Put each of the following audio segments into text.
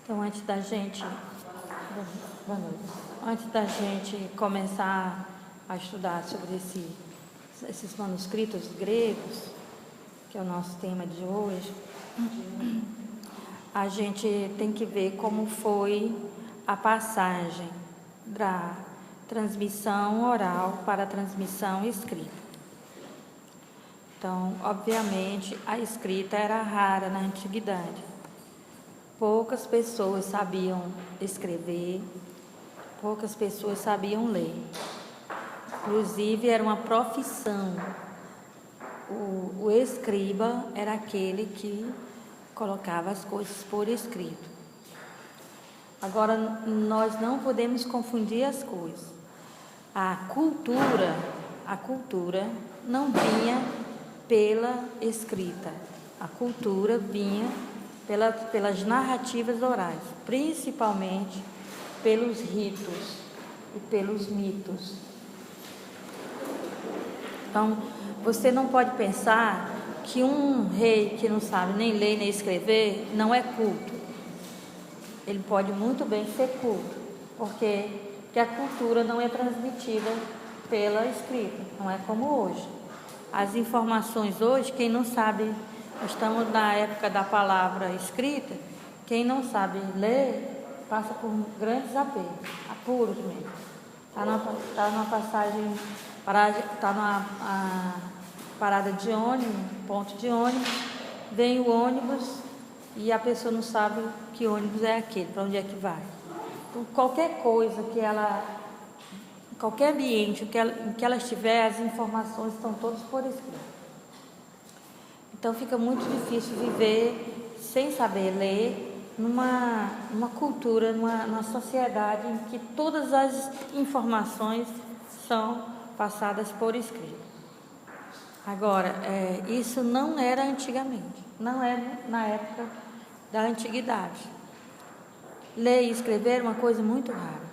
Então, boa noite. Antes da gente começar a estudar sobre esses manuscritos gregos, que é o nosso tema de hoje, a gente tem que ver como foi a passagem da transmissão oral para a transmissão escrita. Então, obviamente, a escrita era rara na antiguidade. Poucas pessoas sabiam escrever, poucas pessoas sabiam ler. Inclusive, era uma profissão. O escriba era aquele que colocava as coisas por escrito. Agora, nós não podemos confundir as coisas. A cultura não vinha pela escrita. A cultura vinha pelas narrativas orais, principalmente pelos ritos e pelos mitos. Então, você não pode pensar que um rei que não sabe nem ler nem escrever não é culto. Ele pode muito bem ser culto, porque a cultura não é transmitida pela escrita, não é como hoje. As informações hoje, quem não sabe, estamos na época da palavra escrita, quem não sabe ler passa por grandes apuros mesmo. Está numa passagem, está numa parada de ônibus, ponto de ônibus, vem o ônibus e a pessoa não sabe que ônibus é aquele, para onde é que vai. Então, qualquer coisa qualquer ambiente em que ela estiver, as informações estão todas por escrito. Então fica muito difícil viver sem saber ler numa cultura, numa sociedade em que todas as informações são passadas por escrito. Agora, isso não era antigamente, não era na época da antiguidade. Ler e escrever era uma coisa muito rara.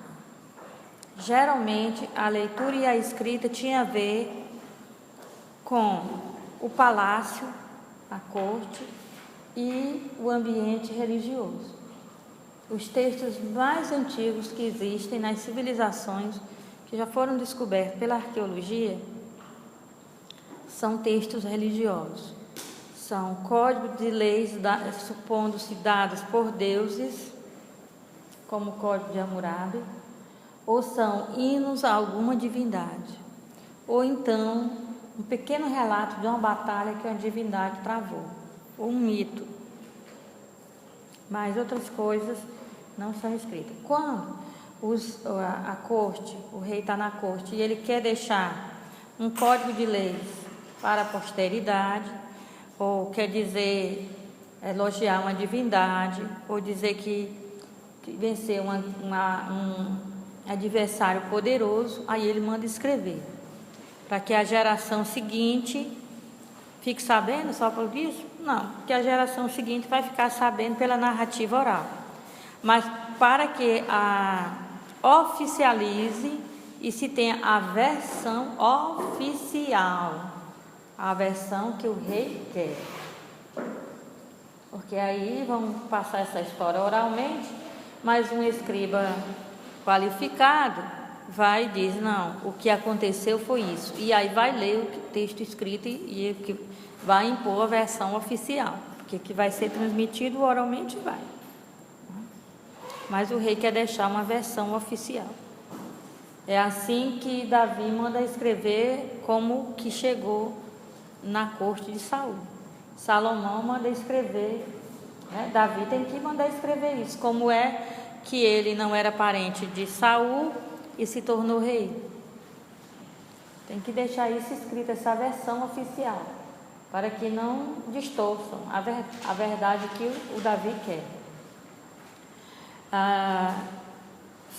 Geralmente, a leitura e a escrita tinha a ver com o palácio, a corte e o ambiente religioso. Os textos mais antigos que existem nas civilizações que já foram descobertos pela arqueologia são textos religiosos. São códigos de leis, supondo-se dados por deuses, como o Código de Hammurabi, ou são hinos a alguma divindade, ou então um pequeno relato de uma batalha que a divindade travou, ou um mito. Mas outras coisas não são escritas. Quando a corte, o rei está na corte e ele quer deixar um código de leis para a posteridade, ou quer dizer, elogiar uma divindade, ou dizer que venceu um adversário poderoso, aí ele manda escrever, para que a geração seguinte fique sabendo só por isso? Não, porque a geração seguinte vai ficar sabendo pela narrativa oral. Mas para que oficialize e se tenha a versão oficial, a versão que o rei quer. Porque aí vão passar essa história oralmente, mas um escriba qualificado vai e diz, não, o que aconteceu foi isso. E aí vai ler o texto escrito e vai impor a versão oficial, porque que vai ser transmitido oralmente vai. Mas o rei quer deixar uma versão oficial. É assim que Davi manda escrever como que chegou na corte de Saul. Salomão manda escrever, Davi tem que mandar escrever isso, como é que ele não era parente de Saul e se tornou rei. Tem que deixar isso escrito, essa versão oficial, para que não distorçam a verdade que o Davi quer.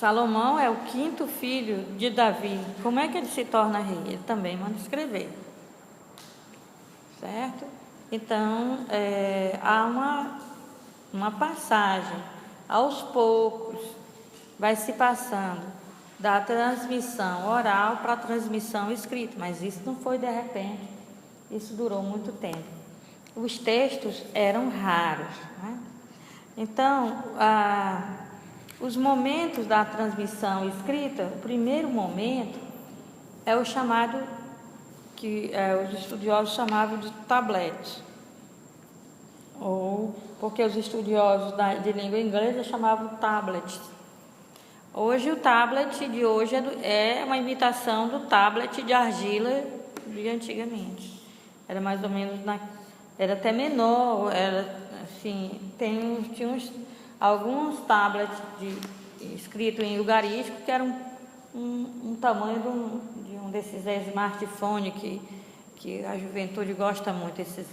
Salomão é o 5º filho de Davi. Como é que ele se torna rei? Ele também manda escrever. Certo? Então, há uma passagem. Aos poucos, vai se passando da transmissão oral para a transmissão escrita. Mas isso não foi de repente. Isso durou muito tempo. Os textos eram raros, Então, os momentos da transmissão escrita, o primeiro momento é o chamado, que os estudiosos chamavam de tablet, ou porque os estudiosos de língua inglesa chamavam tablet. Hoje o tablet de hoje é uma imitação do tablet de argila de antigamente. Era mais ou menos, era até menor, era assim, tinha alguns tablets escrito em lugarístico que eram um tamanho de um desses smartphones que a juventude gosta muito, esses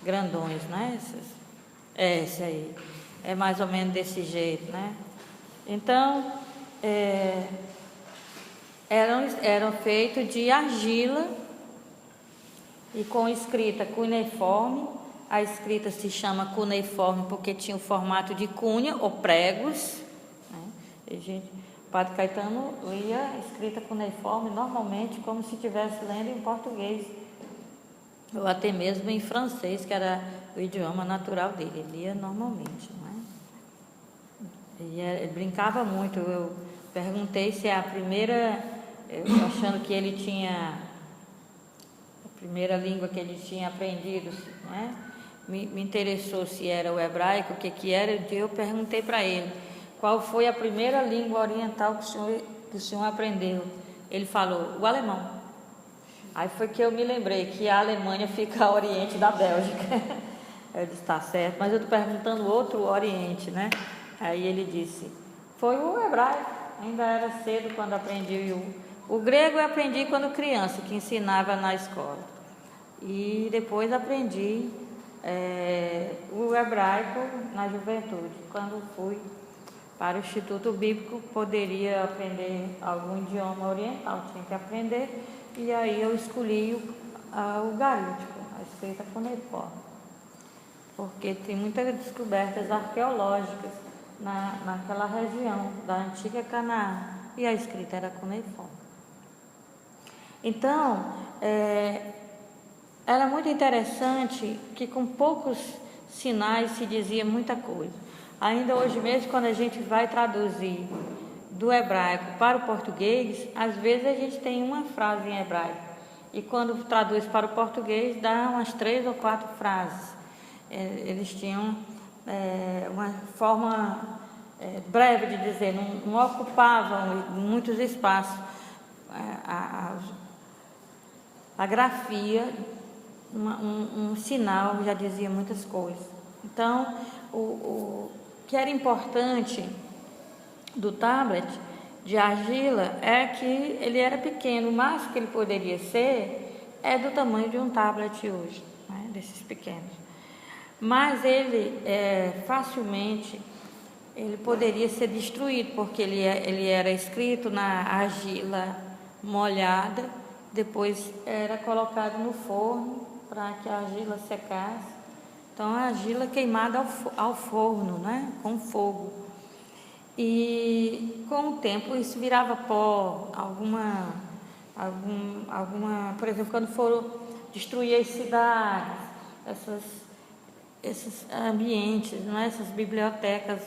grandões, né? Esse aí, é mais ou menos desse jeito, né? Então, eram feitos de argila e com escrita cuneiforme. A escrita se chama cuneiforme porque tinha o formato de cunha ou pregos, né? O Padre Caetano lia a escrita cuneiforme normalmente como se estivesse lendo em português, ou até mesmo em francês, que era o idioma natural dele. Ele lia normalmente, não é? Ele brincava muito. Eu perguntei se a primeira, achando que ele tinha a primeira língua que ele tinha aprendido, né? Me interessou se era o hebraico, o que era. Eu perguntei para ele qual foi a primeira língua oriental que o senhor aprendeu. Ele falou o alemão. Aí foi que eu me lembrei que a Alemanha fica a oriente da Bélgica. Eu disse, está certo, mas eu estou perguntando outro oriente, né? Aí ele disse, foi o hebraico, ainda era cedo quando aprendi o grego. Eu aprendi quando criança, que ensinava na escola. E depois aprendi o hebraico na juventude. Quando fui para o Instituto Bíblico, poderia aprender algum idioma oriental, tinha que aprender. E aí eu escolhi o garítico, a escrita cuneiforme, porque tem muitas descobertas arqueológicas naquela região da antiga Canaã, e a escrita era cuneiforme. Então, era muito interessante que com poucos sinais se dizia muita coisa. Ainda hoje mesmo, quando a gente vai traduzir do hebraico para o português, às vezes a gente tem uma frase em hebraico, e quando traduz para o português dá umas 3 ou 4 frases. Eles tinham uma forma breve de dizer, não ocupavam muitos espaços. A grafia, um sinal já dizia muitas coisas. Então, o que era importante do tablet de argila é que ele era pequeno. O máximo que ele poderia ser é do tamanho de um tablet hoje, né? Desses pequenos. Mas ele facilmente ele poderia ser destruído, porque ele era escrito na argila molhada, depois era colocado no forno para que a argila secasse. Então a argila queimada ao forno, né? Com fogo. E com o tempo isso virava pó, por exemplo, quando foram destruir as cidades, esses ambientes, não é? Essas bibliotecas,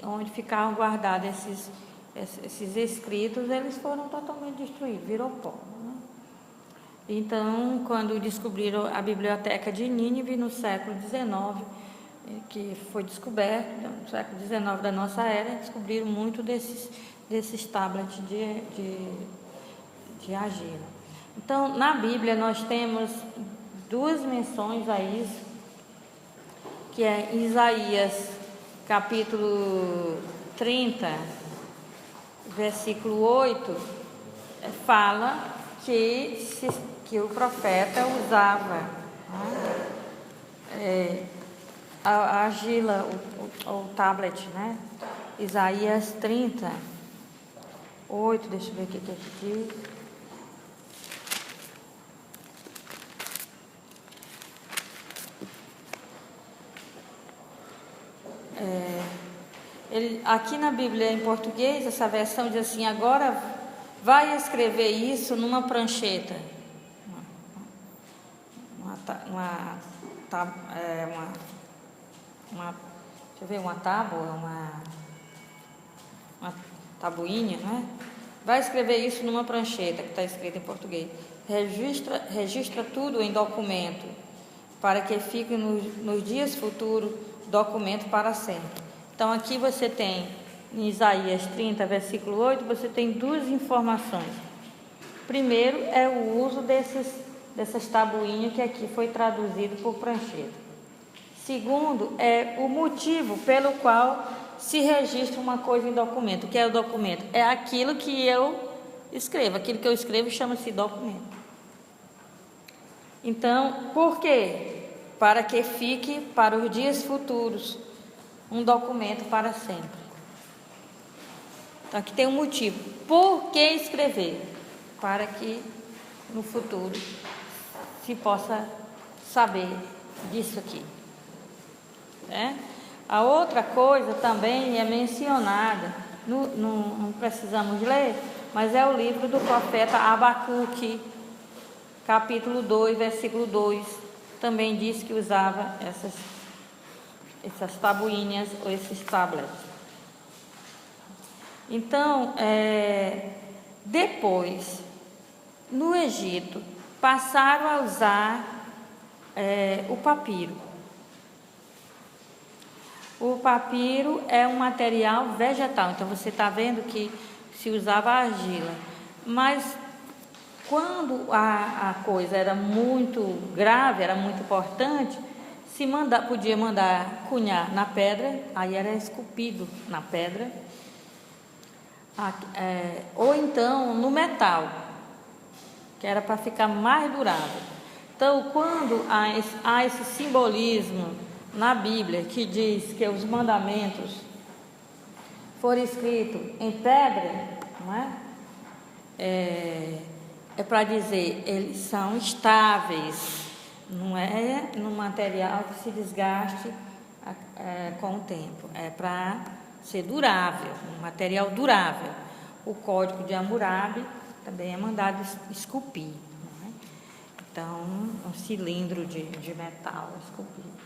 onde ficavam guardados esses escritos, eles foram totalmente destruídos, virou pó, né? Então, quando descobriram a biblioteca de Nínive no século XIX, que foi descoberto no século XIX da nossa era, descobriram muito desses tablets de argila. Então, na Bíblia nós temos 2 menções a isso, que é Isaías capítulo 30, versículo 8, fala que o profeta usava a argila, o tablet, né? Isaías 30, 8, deixa eu ver o que diz. Aqui na Bíblia em português, essa versão diz assim: agora vai escrever isso numa prancheta, uma deixa eu ver, uma tábua, uma tabuinha, né? Vai escrever isso numa prancheta que está escrita em português. Registra tudo em documento, para que fique nos dias futuros documento para sempre. Então aqui você tem, em Isaías 30, versículo 8, você tem duas informações. Primeiro é o uso dessas tabuinhas que aqui foi traduzido por prancheta. Segundo é o motivo pelo qual se registra uma coisa em documento. O que é o documento? É aquilo que eu escrevo. Aquilo que eu escrevo chama-se documento. Então, por quê? Para que fique para os dias futuros um documento para sempre. Então, aqui tem um motivo. Por que escrever? Para que no futuro se possa saber disso aqui. A outra coisa também é mencionada, não precisamos ler, mas é o livro do profeta Abacuque, capítulo 2, versículo 2, também diz que usava essas tabuinhas ou esses tablets. Então, depois, no Egito, passaram a usar o papiro. O papiro é um material vegetal, então você está vendo que se usava argila. Mas quando a coisa era muito grave, era muito importante, podia mandar cunhar na pedra, aí era esculpido na pedra, ou então no metal, que era para ficar mais durável. Então, quando há esse simbolismo na Bíblia que diz que os mandamentos foram escritos em pedra, não é para dizer eles são estáveis, não é no material que se desgaste com o tempo, é para ser durável, um material durável. O Código de Hammurabi também é mandado esculpir, não é? Então, um cilindro de metal esculpido.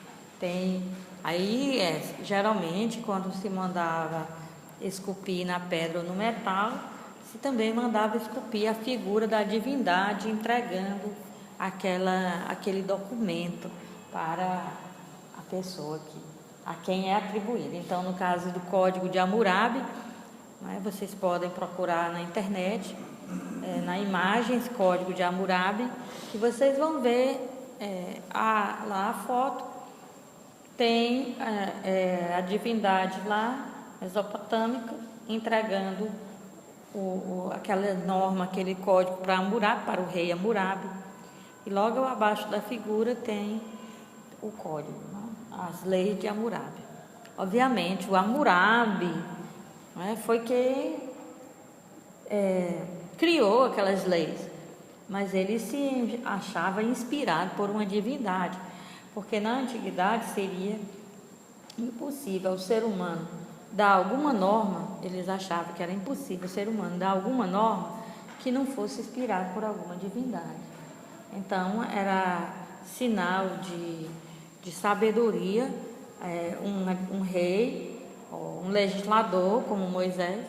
Geralmente, quando se mandava esculpir na pedra ou no metal, se também mandava esculpir a figura da divindade, entregando aquele documento para a pessoa a quem é atribuído. Então, no caso do Código de Hammurabi, vocês podem procurar na internet, na imagens Código de Hammurabi, que vocês vão ver lá a foto. Tem a divindade lá, mesopotâmica, entregando aquela norma, aquele código para Hammurabi, para o rei Hammurabi. E logo abaixo da figura tem o código, as leis de Hammurabi. Obviamente, o Hammurabi foi quem criou aquelas leis, mas ele se achava inspirado por uma divindade. Porque na antiguidade seria impossível o ser humano dar alguma norma, eles achavam que era impossível o ser humano dar alguma norma que não fosse inspirado por alguma divindade. Então, era sinal de sabedoria, um rei, um legislador como Moisés,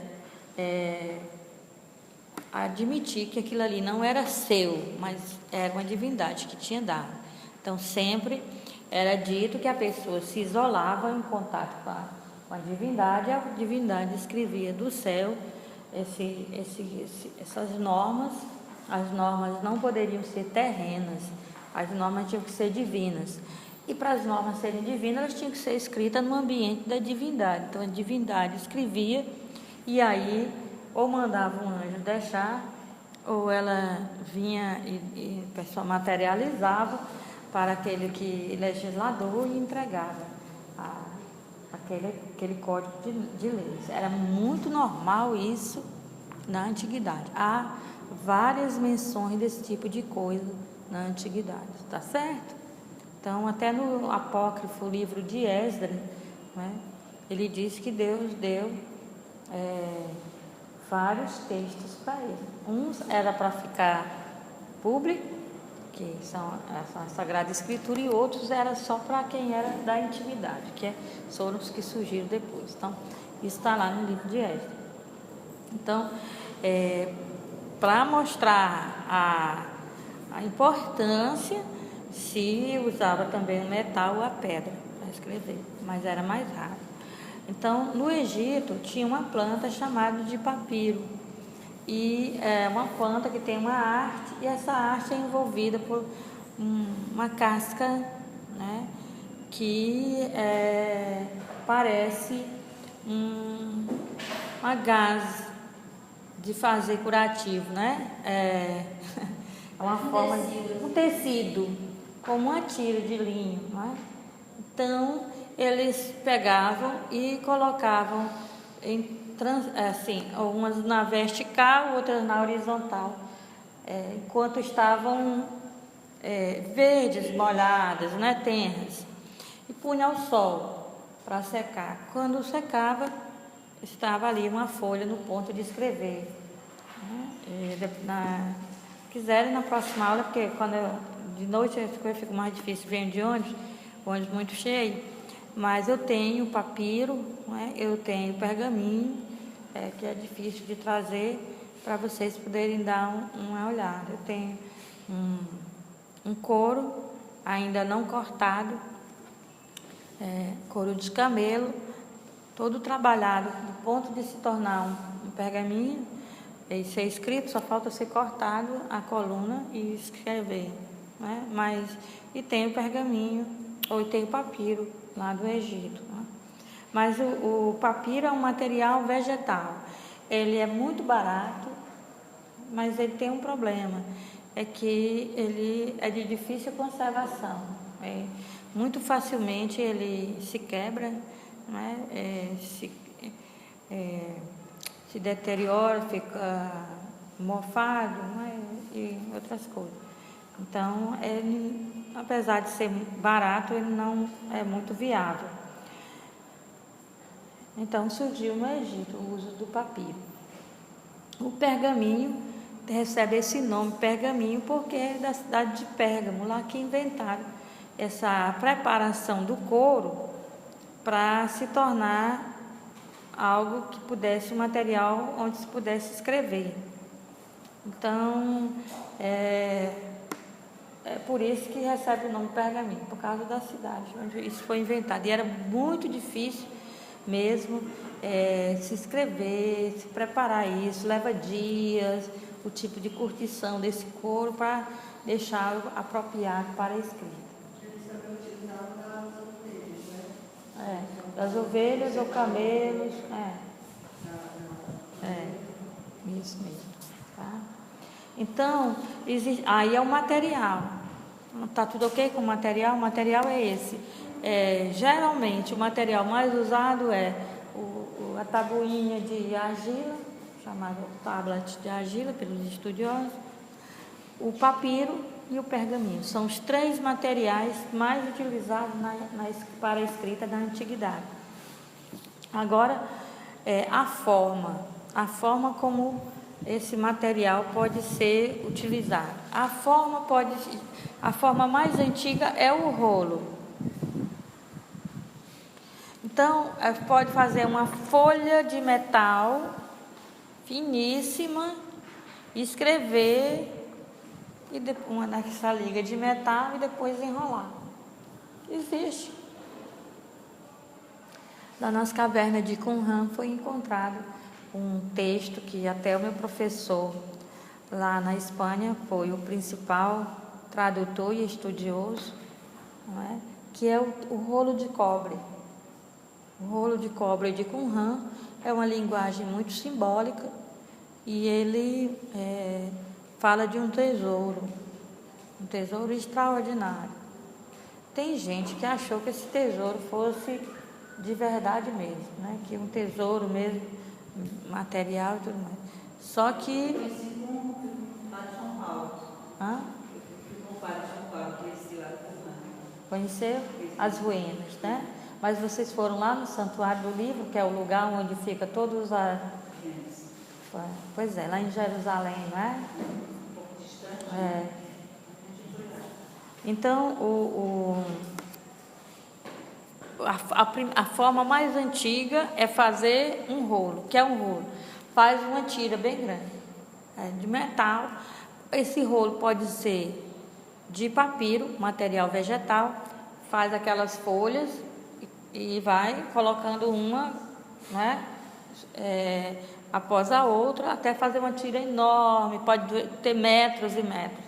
admitir que aquilo ali não era seu, mas era uma divindade que tinha dado. Então, sempre era dito que a pessoa se isolava em contato com a divindade escrevia do céu essas normas. As normas não poderiam ser terrenas, as normas tinham que ser divinas. E para as normas serem divinas, elas tinham que ser escritas no ambiente da divindade. Então, a divindade escrevia e aí ou mandava um anjo deixar, ou ela vinha e a pessoa materializava para aquele legislador e entregava aquele código de leis. Era muito normal isso na antiguidade. Há várias menções desse tipo de coisa na antiguidade, tá certo? Então, até no apócrifo livro de Esdras, ele diz que Deus deu vários textos para ele. Uns era para ficar público que são a Sagrada Escritura, e outros era só para quem era da intimidade, foram os que surgiram depois. Então, isso está lá no livro de Esdras. Então, para mostrar a importância, se usava também o metal ou a pedra para escrever, mas era mais raro. Então, no Egito, tinha uma planta chamada de papiro, e é uma planta que tem uma arte, e essa arte é envolvida por uma casca, né, que parece uma gás de fazer curativo, né? É uma forma de um tecido, como uma tira de linho, né? Então, eles pegavam e colocavam assim, umas na vertical, outras na horizontal, enquanto estavam verdes, molhadas, né, tenras, e punha ao sol para secar. Quando secava, estava ali uma folha no ponto de escrever, né? Quiserem na próxima aula, porque de noite fica mais difícil, venho de ônibus muito cheio, mas eu tenho papiro, né? Eu tenho pergaminho, que é difícil de trazer, para vocês poderem dar uma olhada. Eu tenho um couro ainda não cortado, couro de camelo, todo trabalhado, do ponto de se tornar um pergaminho e ser escrito, só falta ser cortado a coluna e escrever, né? E tem o pergaminho, ou tem o papiro lá do Egito, né? Mas o papiro é um material vegetal, ele é muito barato, mas ele tem um problema, é que ele é de difícil conservação, muito facilmente ele se quebra, né? Se deteriora, fica mofado, né? E outras coisas. Então, apesar de ser barato, ele não é muito viável. Então, surgiu no Egito o uso do papiro. O pergaminho recebe esse nome, pergaminho, porque é da cidade de Pérgamo, lá que inventaram essa preparação do couro para se tornar algo que pudesse, um material onde se pudesse escrever. Então, é por isso que recebe o nome pergaminho, por causa da cidade onde isso foi inventado. E era muito difícil mesmo se escrever, se preparar isso, leva dias, o tipo de curtição desse couro para deixá-lo apropriado para a escrita. Das ovelhas ou camelos, isso mesmo, tá? Então, aí é o material. Tá tudo ok com o material? O material é esse. Geralmente, o material mais usado é a tabuinha de argila, chamada tablet de argila pelos estudiosos, o papiro e o pergaminho. São os 3 materiais mais utilizados para a escrita da antiguidade. Agora, a forma como esse material pode ser utilizado. A forma mais antiga é o rolo. Então, pode fazer uma folha de metal finíssima, escrever e depois nessa liga de metal e depois enrolar. Existe. Nas cavernas de Qumran foi encontrado um texto que até o meu professor lá na Espanha foi o principal tradutor e estudioso, que é o rolo de cobre. O rolo de cobre de Qumran é uma linguagem muito simbólica e ele fala de um tesouro extraordinário. Tem gente que achou que esse tesouro fosse de verdade mesmo, que um tesouro mesmo, material e tudo mais. Só que... Conheceu as ruínas, né? Mas vocês foram lá no Santuário do Livro, que é o lugar onde fica todos a... Pois é, lá em Jerusalém, não é? Um pouco distante. Então, a forma mais antiga é fazer um rolo. Que é um rolo? Faz uma tira bem grande, de metal. Esse rolo pode ser de papiro, material vegetal. Faz aquelas folhas e vai colocando uma, né, após a outra, até fazer uma tira enorme, pode ter metros e metros.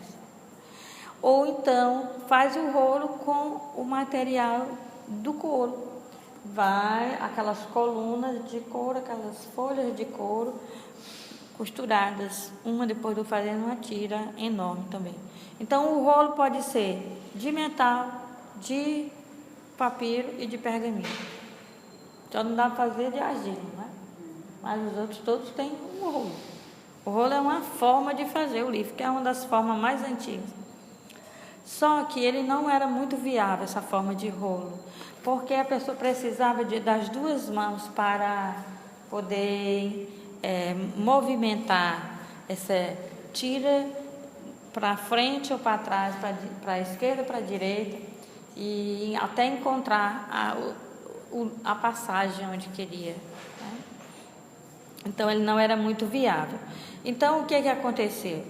Ou então faz o rolo com o material do couro. Vai aquelas colunas de couro, aquelas folhas de couro costuradas, uma depois do fazendo uma tira enorme também. Então o rolo pode ser de metal, de papiro e de pergaminho. Só não dá para fazer de argila, né? Mas os outros todos têm um rolo. O rolo é uma forma de fazer o livro, que é uma das formas mais antigas. Só que ele não era muito viável, essa forma de rolo, porque a pessoa precisava das duas mãos para poder movimentar essa tira para frente ou para trás, para a esquerda ou para a direita, e até encontrar a passagem onde queria, né? Então ele não era muito viável. Então o que aconteceu?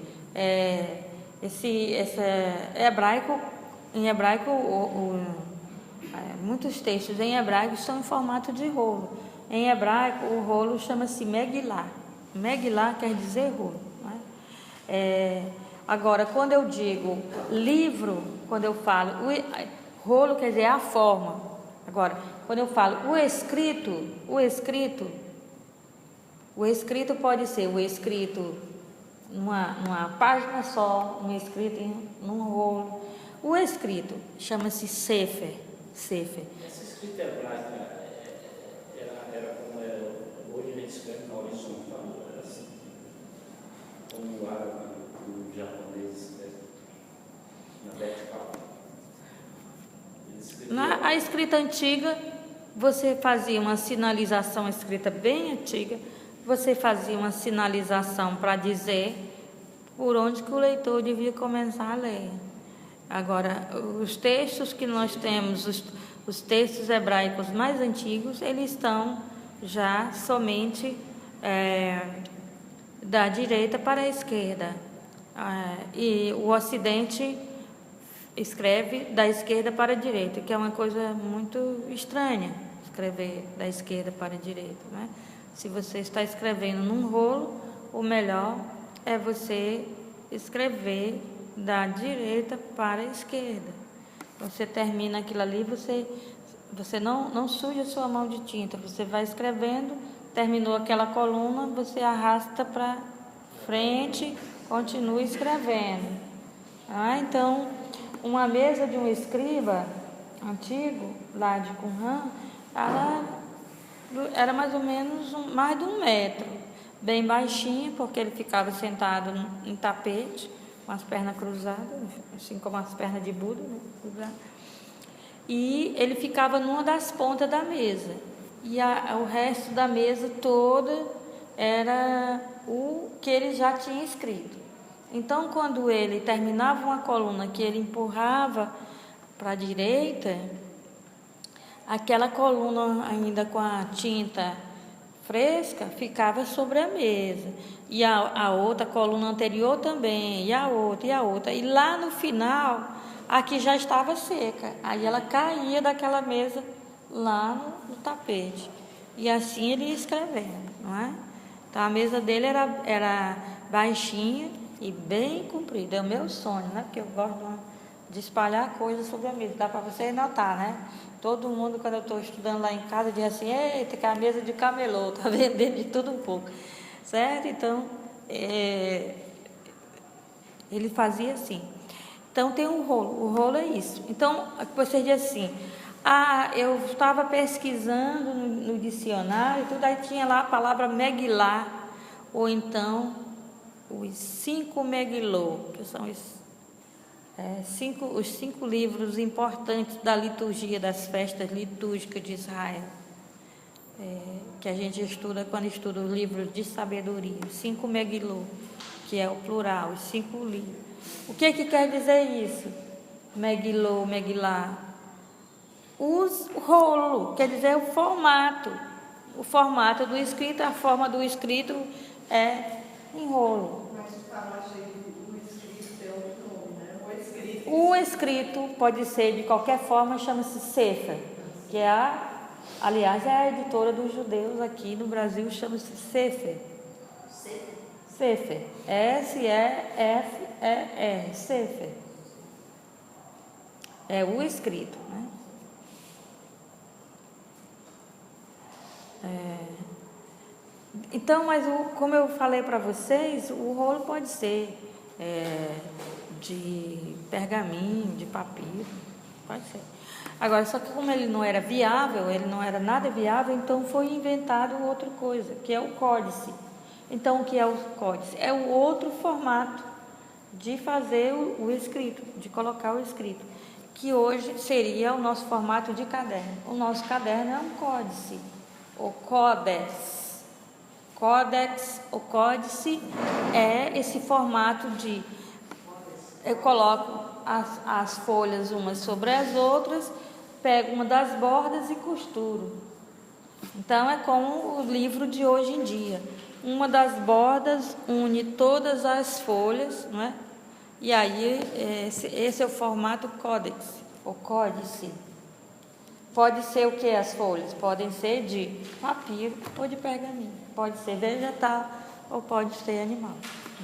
Em hebraico, muitos textos em hebraico são em formato de rolo. Em hebraico, o rolo chama-se Megilá. Megilá quer dizer rolo, né? Agora, quando eu digo livro, quando eu falo rolo, quer dizer a forma. Agora, quando eu falo o escrito pode ser o escrito numa página só, um escrito num rolo. O escrito chama-se Sefer. Essa escrita hebraica era como hoje a gente escreve na horizontal, era assim, como o árabe, o japonês escreve na vertical. A escrita antiga, você fazia uma sinalização, escrita bem antiga, você fazia uma sinalização para dizer por onde que o leitor devia começar a ler. Agora, os textos que nós temos, os textos hebraicos mais antigos, eles estão já somente da direita para a esquerda. E o Ocidente escreve da esquerda para a direita, que é uma coisa muito estranha, escrever da esquerda para a direita, né? Se você está escrevendo num rolo, o melhor é você escrever da direita para a esquerda. Você termina aquilo ali, você não suja a sua mão de tinta, você vai escrevendo, terminou aquela coluna, você arrasta para frente, continua escrevendo. Então, uma mesa de um escriba antigo, lá de Qumran, ela era mais ou menos mais de 1 metro, bem baixinha, porque ele ficava sentado em tapete, com as pernas cruzadas, assim como as pernas de Buda, né? E ele ficava numa das pontas da mesa, e o resto da mesa toda era o que ele já tinha escrito. Então, quando ele terminava uma coluna que ele empurrava para a direita, aquela coluna ainda com a tinta fresca ficava sobre a mesa, e a outra coluna anterior também, e a outra, e lá no final a que já estava seca, aí ela caía daquela mesa lá no tapete, e assim ele ia escrevendo, não é? Então a mesa dele era baixinha e bem comprida. É o meu sonho, né? Porque eu gosto de espalhar coisas sobre a mesa, dá para vocês notar, né? Todo mundo, quando eu estou estudando lá em casa, diz assim: eita, que é a mesa de camelô, está vendendo de tudo um pouco, certo? Então, ele fazia assim. Então, tem um rolo, o rolo é isso. Então, você diz assim: eu estava pesquisando no dicionário, tudo, aí tinha lá a palavra Megilá, ou então os 5 Megilô, que são os 5 livros importantes da liturgia, das festas litúrgicas de Israel, que a gente estuda quando estuda os livros de sabedoria, 5 Megilô, que é o plural, os 5 livros. O que quer dizer isso? Megillah, Megillah. O rolo, quer dizer, o formato. O formato do escrito, a forma do escrito é em rolo. Mas fala o escrito tem outro nome, né? O escrito pode ser de qualquer forma, chama-se Sefer, que é aliás, é a editora dos judeus aqui no Brasil, chama-se Sefer. Sefer. S-E-F-E-R, Sefer. É o escrito, né? Então, mas como eu falei para vocês, o rolo pode ser de pergaminho, de papiro, pode ser. Agora, só que como ele não era viável, ele não era nada viável, então foi inventado outra coisa, que é o códice. Então, o que é o códice? É o outro formato de fazer o escrito, de colocar o escrito, que hoje seria o nosso formato de caderno. O nosso caderno é um códice, o códex. O códice é esse formato de... Eu coloco as folhas umas sobre as outras, pego uma das bordas e costuro. Então, é como o livro de hoje em dia. Uma das bordas une todas as folhas, não é? E aí, esse é o formato códex, o códice. Pode ser o que as folhas? Podem ser de papiro ou de pergaminho. Pode ser vegetal ou pode ser animal.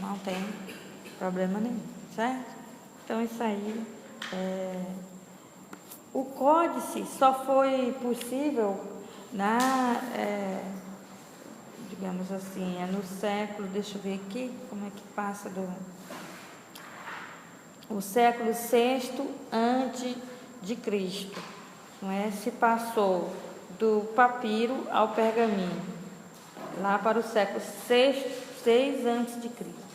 Não tem problema nenhum, certo? Então, isso aí o códice só foi possível digamos assim, no século, deixa eu ver aqui, como é que passa o século VI antes de Cristo, não é? Se passou do papiro ao pergaminho, lá para o século VI antes de Cristo.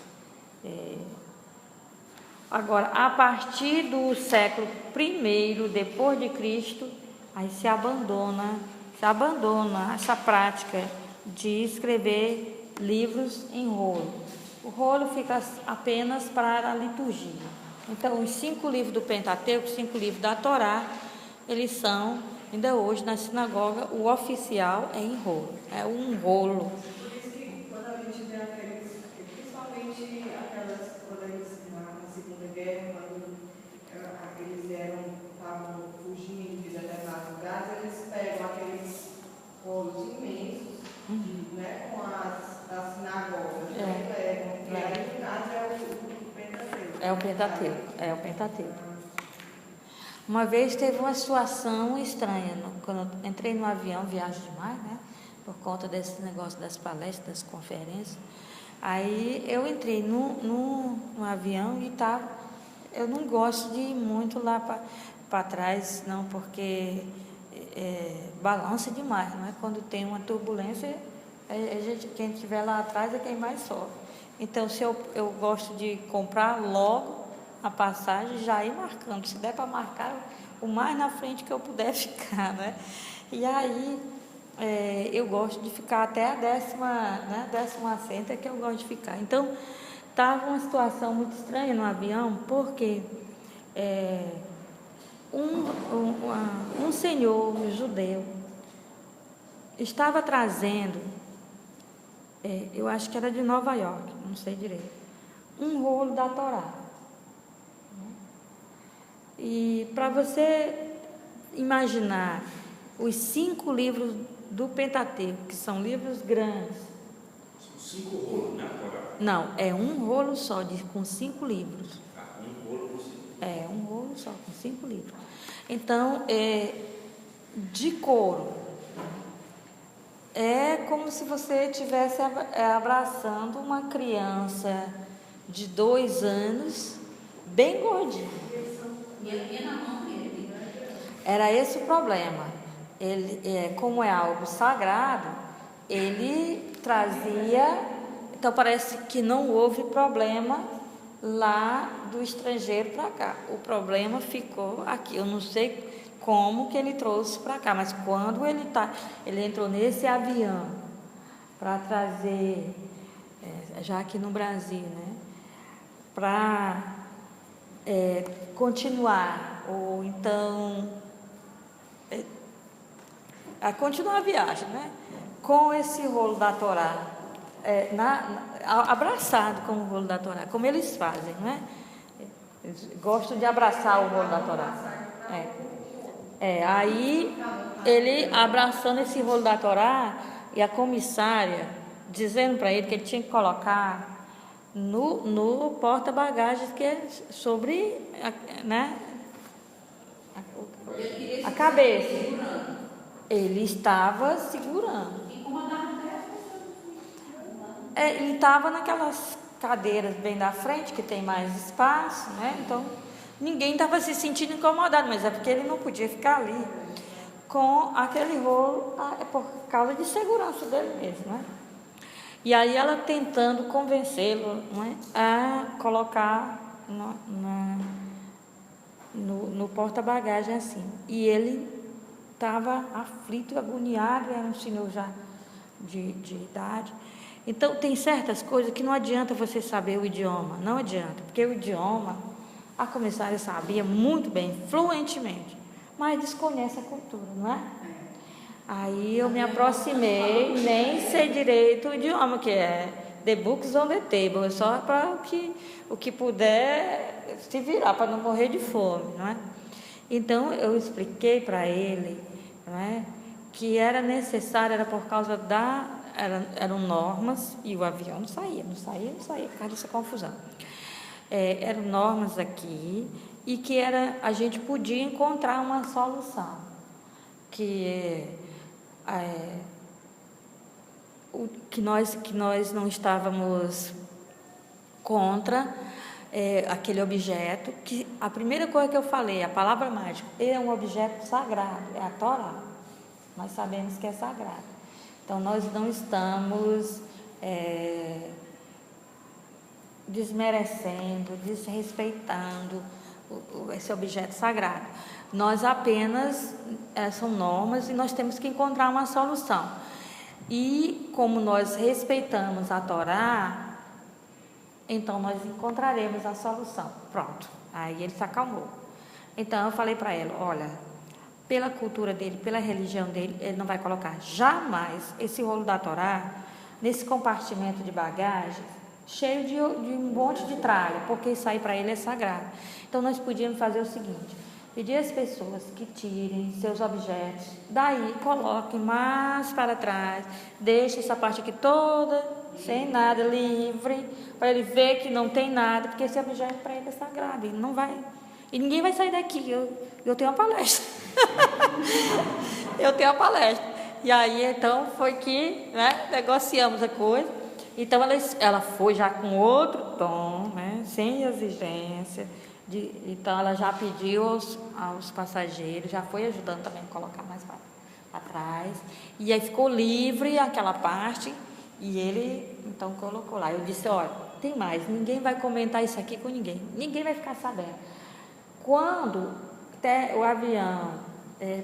Agora, a partir do século I depois de Cristo, aí se abandona essa prática de escrever livros em rolo. O rolo fica apenas para a liturgia. Então, os 5 livros do Pentateuco, os 5 livros da Torá, eles são, ainda hoje na sinagoga, o oficial é em rolo, é um rolo. Por isso que quando a gente vê principalmente aquelas, quando eles na Segunda Guerra, quando eles estavam fugindo de determinados lugares, eles pegam aqueles rolos imensos, né, com as sinagogas, e aí no caso é o Pentateuco. É o Pentateuco. Uma vez teve uma situação estranha, quando eu entrei no avião, viajo demais, né? Por conta desse negócio das palestras, das conferências. Aí eu entrei no avião e eu não gosto de ir muito lá para trás, não, porque balança demais, não é? Quando tem uma turbulência, quem estiver lá atrás é quem mais sofre. Então, se eu gosto de comprar logo a passagem, já ir marcando, se der para marcar o mais na frente que eu puder ficar, né? E aí eu gosto de ficar até a 10ª assento é que eu gosto de ficar. Então, estava uma situação muito estranha no avião, porque um senhor judeu estava trazendo, eu acho que era de Nova York, não sei direito, um rolo da Torá. E para você imaginar os 5 livros do Pentateuco, que são livros grandes. São 5 rolos, né, Torá? Não, é um rolo só, com 5 livros. Um rolo por 5. É, um rolo só, com 5 livros. Então, de couro. É como se você estivesse abraçando uma criança de 2 anos, bem gordinha. Era esse o problema. Ele, como é algo sagrado, ele trazia. Então parece que não houve problema lá do estrangeiro para cá. O problema ficou aqui. Eu não sei como que ele trouxe para cá, mas quando ele entrou nesse avião para trazer, já aqui no Brasil, né, para continuar, ou então a continuar a viagem, né? Com esse rolo da Torá, abraçado com o rolo da Torá, como eles fazem, não é? Eles gostam de abraçar o rolo da Torá. Aí ele abraçando esse rolo da Torá, e a comissária dizendo para ele que ele tinha que colocar no porta-bagagens, que é sobre, né, a cabeça. Ele estava segurando. Ele estava naquelas cadeiras bem da frente, que tem mais espaço, né? Então, ninguém estava se sentindo incomodado, mas é porque ele não podia ficar ali com aquele rolo, por causa de segurança dele mesmo, né? E aí ela tentando convencê-lo, né, a colocar no porta-bagagem assim. E ele estava aflito, agoniado, era um senhor já de idade. Então, tem certas coisas que não adianta você saber o idioma, não adianta, porque o idioma, a comissária sabia muito bem, fluentemente, mas desconhece a cultura, não é? Aí eu me aproximei, nem sei direito o idioma, que é the books on the table, só para o que puder se virar, para não morrer de fome, não é? Então, eu expliquei para ele, não é, que era necessário, era por causa eram normas, e o avião não saía por causa dessa confusão. Eram normas aqui, e que a gente podia encontrar uma solução, que nós não estávamos contra aquele objeto, que a primeira coisa que eu falei, a palavra mágica, é um objeto sagrado, é a Torá. Nós sabemos que é sagrado. Então, nós não estamos desmerecendo, desrespeitando esse objeto sagrado. Nós apenas, são normas, e nós temos que encontrar uma solução. E como nós respeitamos a Torá, então nós encontraremos a solução. Pronto. Aí ele se acalmou. Então eu falei para ela, olha, pela cultura dele, pela religião dele, ele não vai colocar jamais esse rolo da Torá nesse compartimento de bagagem cheio de um monte de tralha, porque isso aí para ele é sagrado. Então nós podíamos fazer o seguinte: pedir às pessoas que tirem seus objetos, daí coloquem mais para trás, deixe essa parte aqui toda sem nada, livre, para ele ver que não tem nada, porque esse objeto para ele é sagrado, ele não vai, e ninguém vai sair daqui. Eu tenho uma palestra. Eu tenho uma palestra. E aí então foi que, né, negociamos a coisa. Então ela foi já com outro tom, né, sem exigência. Então ela já pediu aos passageiros, já foi ajudando também a colocar mais para trás. E aí ficou livre aquela parte, e ele então colocou lá. Eu disse, olha, tem mais, ninguém vai comentar isso aqui com ninguém, ninguém vai ficar sabendo. Quando o avião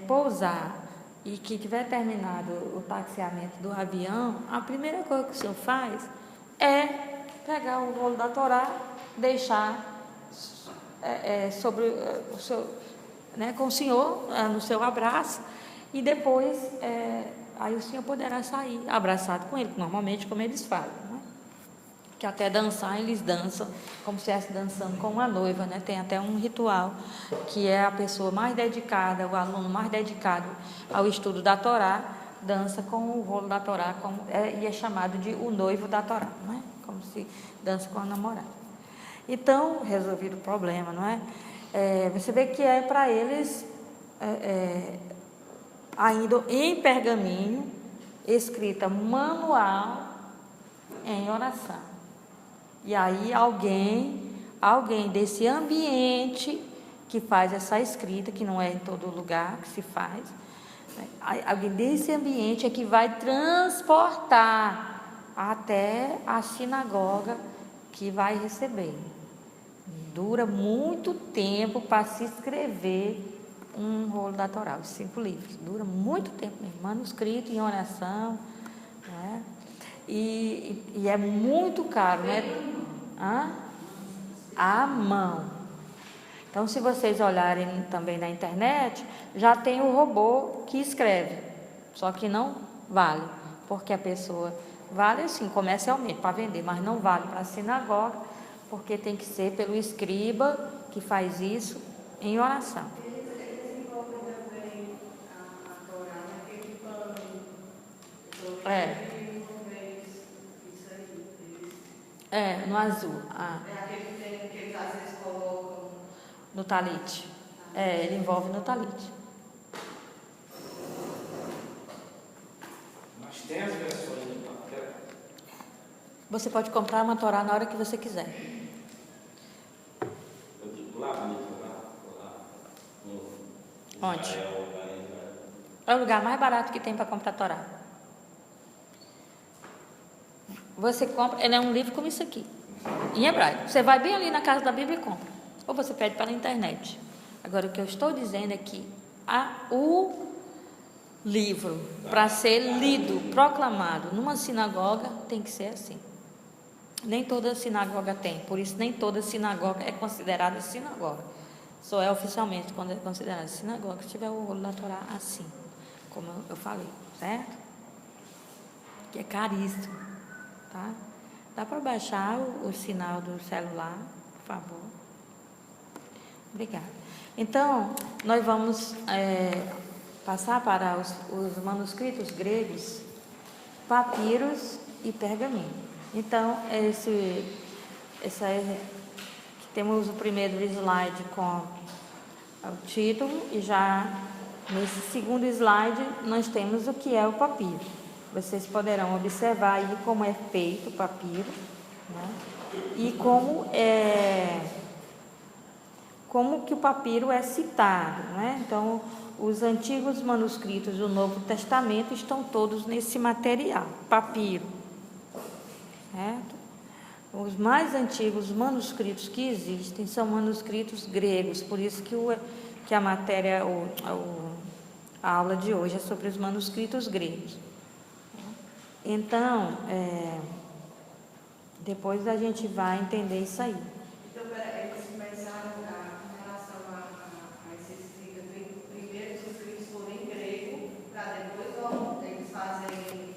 pousar e que tiver terminado o taxiamento do avião, a primeira coisa que o senhor faz é pegar o rolo da Torá, deixar sobre o seu, né, com o senhor no seu abraço, e depois aí o senhor poderá sair abraçado com ele, normalmente como eles fazem, né? Que até dançar eles dançam como se estivesse dançando com uma noiva, né? Tem até um ritual que é a pessoa mais dedicada, o aluno mais dedicado ao estudo da Torá, dança com o rolo da Torá, e é chamado de o noivo da Torá, não é? Como se dança com a namorada. Então, resolvido o problema, não é? Você vê que para eles, ainda em pergaminho, escrita manual em oração. E aí alguém desse ambiente que faz essa escrita, que não é em todo lugar que se faz, né? Alguém desse ambiente é que vai transportar até a sinagoga que vai receber. Dura muito tempo para se escrever um rolo da Torá, os 5 livros. Dura muito tempo mesmo, manuscrito em oração, né? E é muito caro, né? À mão. Então, se vocês olharem também na internet, já tem o robô que escreve, só que não vale, porque a pessoa vale assim comercialmente para vender, mas não vale para a sinagoga, porque tem que ser pelo escriba que faz isso em oração. Eles envolvem também a Torá naquele pano. No azul. É aquele que eles às vezes colocam no talit. Ele envolve no talit. Mas tem as versões do papel. Você pode comprar uma Torá na hora que você quiser. Eu digo lá no Onde? Israel. É o lugar mais barato que tem para comprar Torá. Você compra, ele é um livro como isso aqui, em hebraico. Você vai bem ali na casa da Bíblia e compra. Ou você pede pela internet. Agora, o que eu estou dizendo é que o livro, para ser lido, proclamado numa sinagoga, tem que ser assim. Nem toda sinagoga tem, por isso nem toda sinagoga é considerada sinagoga. Só é oficialmente quando é considerada sinagoga se tiver o rolo da Torá assim, como eu falei, certo? Que é caríssimo, tá? Dá para baixar o sinal do celular, por favor? Obrigada. Então, nós vamos passar para os manuscritos gregos, papiros e pergaminho. Então, temos o primeiro slide com o título e já nesse segundo slide nós temos o que é o papiro. Vocês poderão observar aí como é feito o papiro, né? E como que o papiro é citado, né? Então, os antigos manuscritos do Novo Testamento estão todos nesse material, papiro, certo? Os mais antigos manuscritos que existem são manuscritos gregos, por isso que a matéria, a aula de hoje é sobre os manuscritos gregos. Então, depois a gente vai entender isso aí. Então, eles começaram em relação a esse escrito, primeiro os escritos foram em grego, para depois eles fazem em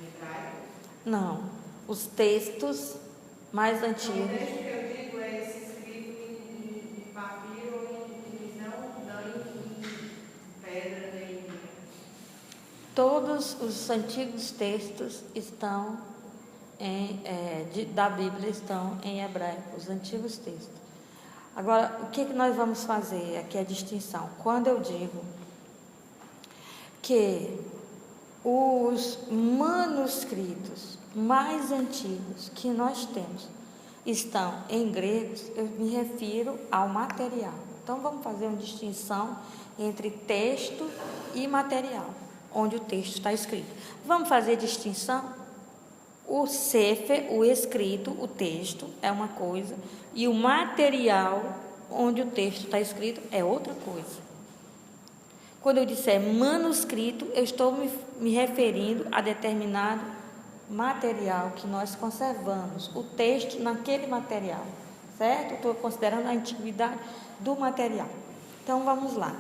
hebraico? Não, os textos mais antigos. O texto que eu digo é esse escrito em papiro e não em pedra nem. Todos os antigos textos estão da Bíblia estão em hebraico, os antigos textos. Agora, o que nós vamos fazer aqui a distinção? Quando eu digo que os manuscritos mais antigos que nós temos estão em gregos, eu me refiro ao material. Então, vamos fazer uma distinção entre texto e material, onde o texto está escrito. Vamos fazer distinção? O sefer, o escrito, o texto é uma coisa, e o material onde o texto está escrito é outra coisa. Quando eu disser manuscrito, eu estou me referindo a determinado material que nós conservamos, o texto naquele material, certo? Estou considerando a antiguidade do material. Então, vamos lá.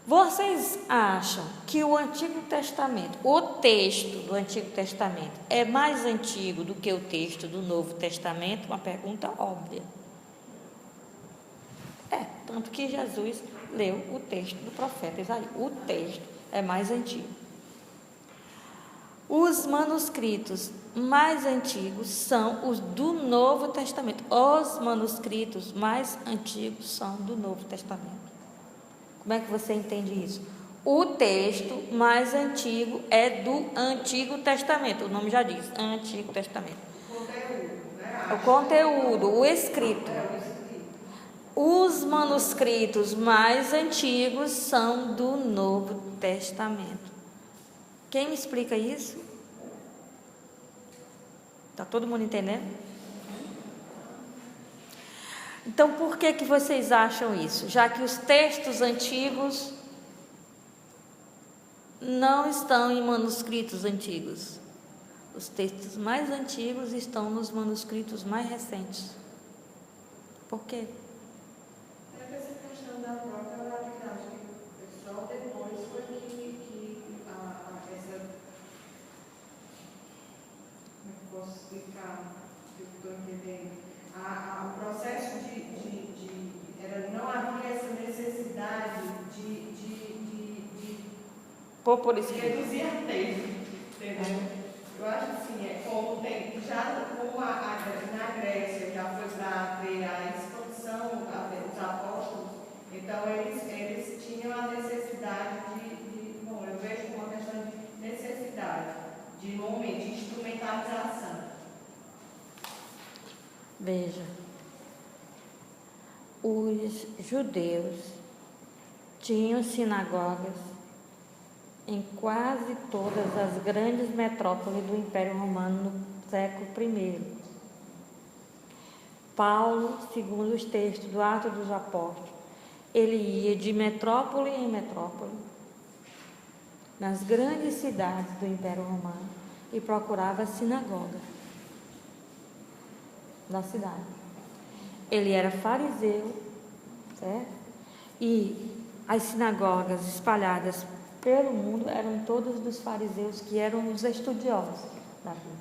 Vocês acham que o Antigo Testamento, o texto do Antigo Testamento é mais antigo do que o texto do Novo Testamento? Uma pergunta óbvia. Tanto que Jesus leu o texto do profeta Isaías. O texto é mais antigo. Os manuscritos mais antigos são os do Novo Testamento. Os manuscritos mais antigos são do Novo Testamento. Como é que você entende isso? O texto mais antigo é do Antigo Testamento. O nome já diz, Antigo Testamento. O conteúdo, o escrito. Os manuscritos mais antigos são do Novo Testamento. Quem me explica isso? Está todo mundo entendendo? Então, por que vocês acham isso? Já que os textos antigos não estão em manuscritos antigos. Os textos mais antigos estão nos manuscritos mais recentes. Por quê? É essa questão da própria oralidade, que só depois foi que essa. Como é que eu posso explicar? Eu estou entendendo. O processo não havia essa necessidade de Pôr por escrito. reduzir a texto, entendeu? Eu acho assim, como na Grécia já foi para ver a expansão dos apóstolos, então eles tinham a necessidade bom, eu vejo como uma questão de necessidade, de momento, de instrumentalização. Veja, os judeus tinham sinagogas em quase todas as grandes metrópoles do Império Romano no século I. Paulo, segundo os textos do Atos dos Apóstolos, ele ia de metrópole em metrópole, nas grandes cidades do Império Romano, e procurava a sinagoga da cidade. Ele era fariseu, certo? E as sinagogas espalhadas pelo mundo eram todas dos fariseus, que eram os estudiosos da Bíblia.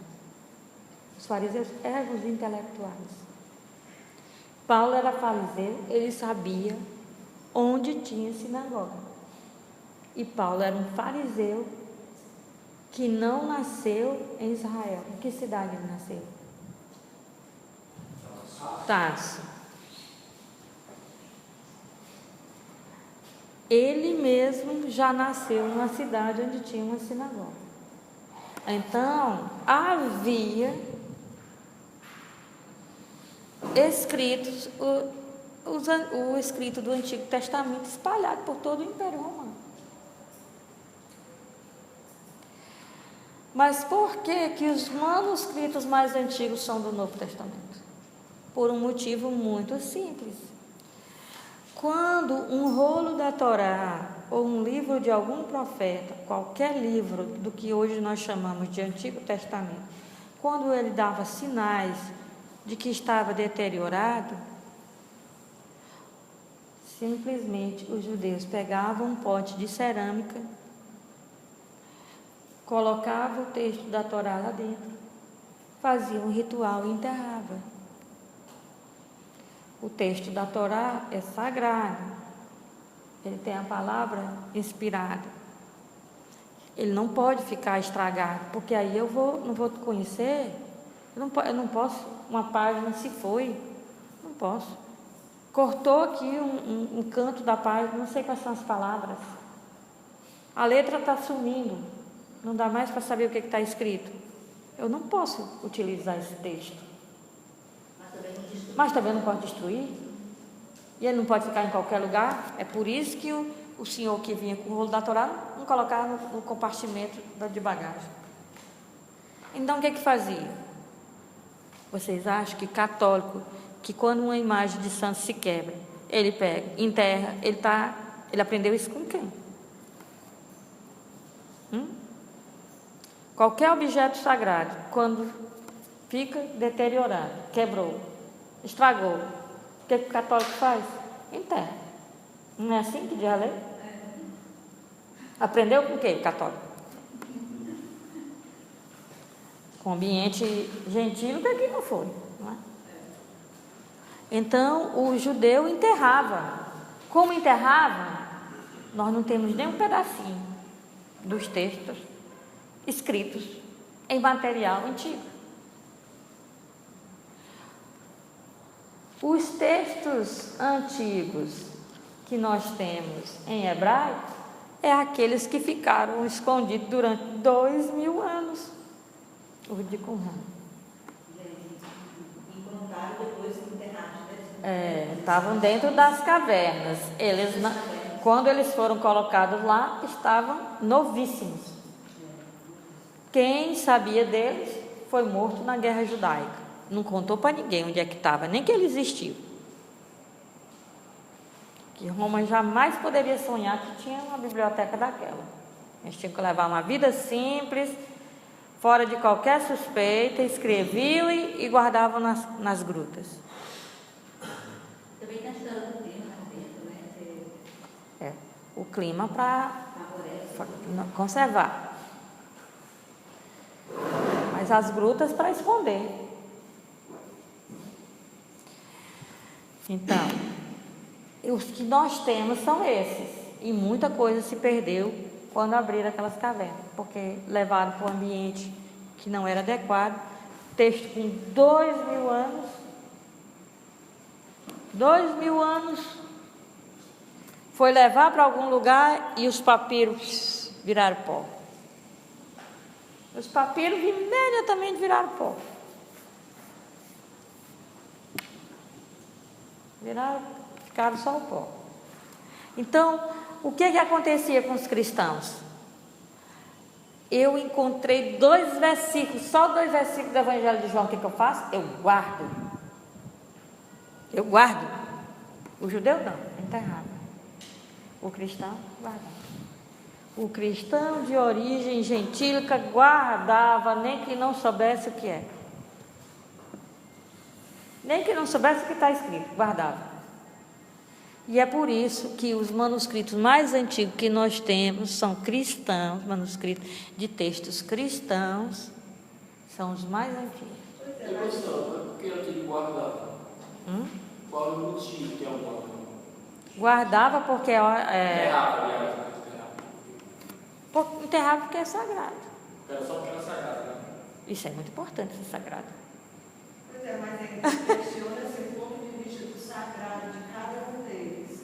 Os fariseus eram os intelectuais. Paulo era fariseu, ele sabia onde tinha sinagoga. E Paulo era um fariseu que não nasceu em Israel. Em que cidade ele nasceu? Tarso. Ele mesmo já nasceu numa cidade onde tinha uma sinagoga. Então, havia escritos, o escrito do Antigo Testamento espalhado por todo o Império Romano. Mas por que os manuscritos mais antigos são do Novo Testamento? Por um motivo muito simples. Quando um rolo da Torá ou um livro de algum profeta, qualquer livro do que hoje nós chamamos de Antigo Testamento, quando ele dava sinais de que estava deteriorado, simplesmente os judeus pegavam um pote de cerâmica, colocavam o texto da Torá lá dentro, faziam um ritual e enterravam. O texto da Torá é sagrado, ele tem a palavra inspirada. Ele não pode ficar estragado, porque aí eu não vou te conhecer, eu não posso, uma página se foi, não posso. Cortou aqui um canto da página, não sei quais são as palavras. A letra está sumindo, não dá mais para saber o que está escrito. Eu não posso utilizar esse texto. Mas também não pode destruir. E ele não pode ficar em qualquer lugar. É por isso que o senhor que vinha com o rolo da Torá não colocava no compartimento de bagagem. Então o que fazia? Vocês acham que católico, que quando uma imagem de santo se quebra, ele pega, enterra, ele aprendeu isso com quem? Qualquer objeto sagrado, quando fica deteriorado, quebrou, estragou, o que o católico faz? Enterra. Não é assim que diz a lei? Aprendeu com o que, católico? Com ambiente gentil, que aqui não foi, não é? Então, o judeu enterrava. Como enterrava? Nós não temos nem um pedacinho dos textos escritos em material antigo. Os textos antigos que nós temos em hebraico é aqueles que ficaram escondidos durante 2000 anos. O de Qumran. Encontraram depois enterrados. Estavam dentro das cavernas. Quando eles foram colocados lá, estavam novíssimos. Quem sabia deles foi morto na Guerra Judaica. Não contou para ninguém onde é que estava, nem que ele existiu. Que Roma jamais poderia sonhar que tinha uma biblioteca daquela. Eles tinham que levar uma vida simples, fora de qualquer suspeita, escreviam e guardavam nas grutas. o clima para conservar. Mas as grutas para esconder. Então, os que nós temos são esses. E muita coisa se perdeu quando abriram aquelas cavernas, porque levaram para um ambiente que não era adequado. Texto com 2.000 anos. 2.000 anos. Foi levar para algum lugar e os papiros viraram pó. Os papiros imediatamente viraram pó. Ficaram só o pó. Então, o que acontecia com os cristãos? Eu encontrei 2 versículos, só 2 versículos do Evangelho de João. O que eu faço? Eu guardo. Eu guardo. O judeu não, enterrado. O cristão guardava. O cristão de origem gentílica guardava, nem que não soubesse o que é. Nem que não soubesse o que está escrito, guardava. E é por isso que os manuscritos mais antigos que nós temos são cristãos, manuscritos de textos cristãos, são os mais antigos. E pastor, por que eu tenho que guardar? Qual é o motivo que é um guarda? Guardava porque enterrava porque é sagrado. Era só porque era sagrado, né? Isso é muito importante, ser sagrado. Pois é, mas é que questiona-se o ponto de vista do sagrado de cada um deles.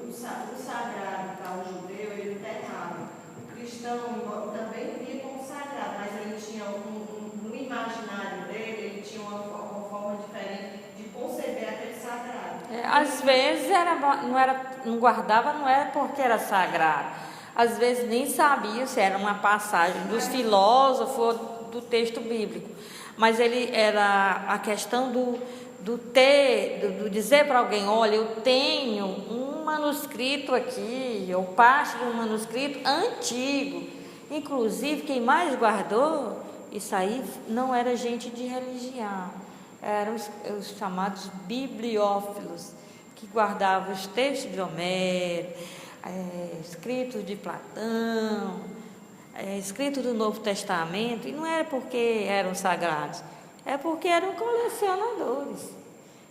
O sagrado para o judeu, ele enterrava. O cristão também via como sagrado, mas ele tinha no imaginário dele, ele tinha uma forma diferente de conceber aquele sagrado. Às vezes não guardava, não era porque era sagrado. Às vezes nem sabia se era uma passagem dos filósofos ou do texto bíblico. Mas ele era a questão do dizer para alguém: olha, eu tenho um manuscrito aqui, ou parte de um manuscrito antigo. Inclusive, quem mais guardou isso aí não era gente de religião, eram os chamados bibliófilos, que guardavam os textos de Homero, escritos de Platão, escritos do Novo Testamento. E não era porque eram sagrados, é porque eram colecionadores,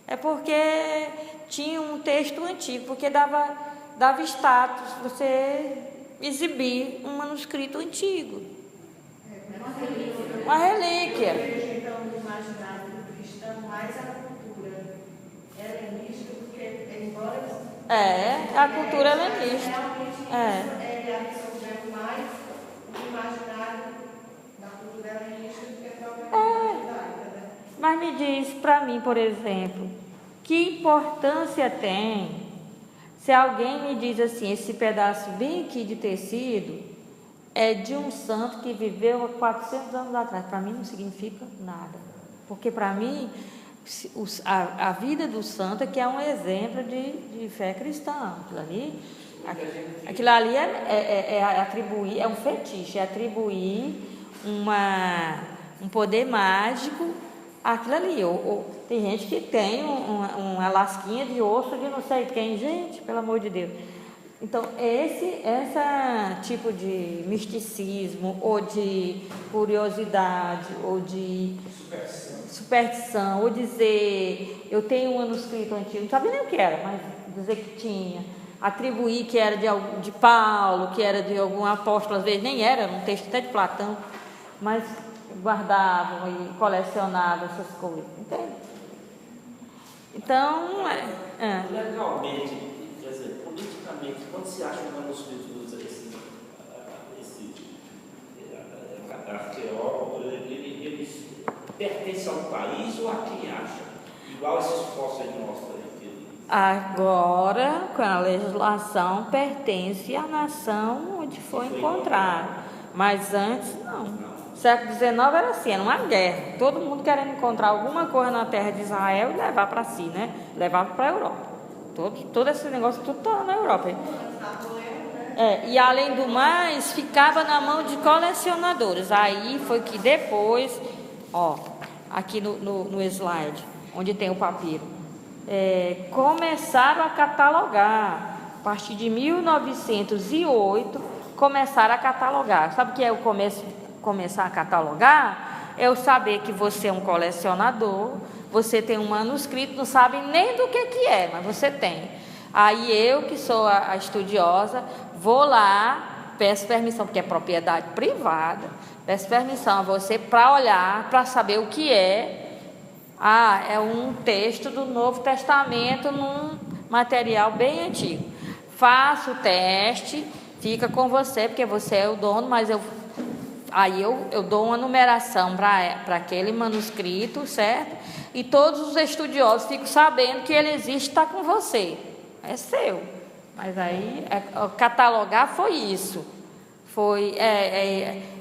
é porque tinham um texto antigo, porque dava status você exibir um manuscrito antigo, uma relíquia. Então, no imaginário do cristão, mais a cultura helenista, porque embora a cultura helenista. Realmente ele absorveu mais o imaginário da cultura helenista do que a própria cultura judaica, né? Mas me diz para mim, por exemplo, que importância tem se alguém me diz assim: esse pedaço bem aqui de tecido é de um santo que viveu há 400 anos atrás. Para mim não significa nada, porque para mim a vida do santo é que é um exemplo de fé cristã. Aquilo ali é atribuir, é um fetiche, é atribuir um poder mágico àquilo ali. Ou tem gente que tem uma lasquinha de osso de não sei quem. Gente, pelo amor de Deus. Então, esse tipo de misticismo, ou de curiosidade, ou de superstição, ou dizer: eu tenho um manuscrito antigo, não sabia nem o que era, mas dizer que tinha, atribuir que era de Paulo, que era de algum apóstolo, às vezes nem era, um texto até de Platão, mas guardavam e colecionavam essas coisas, entende? Então, legalmente, quer dizer, politicamente, quando se acha um manuscrito arqueólogo, ele pertence a um país ou a quem acha? Igual esses fósseis nossos aí. Agora, com a legislação, pertence à nação onde foi encontrado. Mas antes, não. Século XIX era assim, era uma guerra. Todo mundo querendo encontrar alguma coisa na terra de Israel e levar para si, né? Levava para a Europa. Todo esse negócio, tudo está na Europa. E além do mais, ficava na mão de colecionadores. Aí foi que depois, aqui no slide, onde tem o papiro, começaram a catalogar. partir de 1908, começaram a catalogar. Sabe o que é o começar a catalogar? É eu saber que você é um colecionador, você tem um manuscrito, não sabe nem do que é, mas você tem. Aí eu, que sou a estudiosa, vou lá, peço permissão, porque é propriedade privada, peço permissão a você para olhar, para saber o que é. É um texto do Novo Testamento num material bem antigo. Faço o teste, fica com você, porque você é o dono, mas eu dou uma numeração para aquele manuscrito, certo? E todos os estudiosos ficam sabendo que ele existe, está com você. É seu. Mas aí, catalogar foi isso.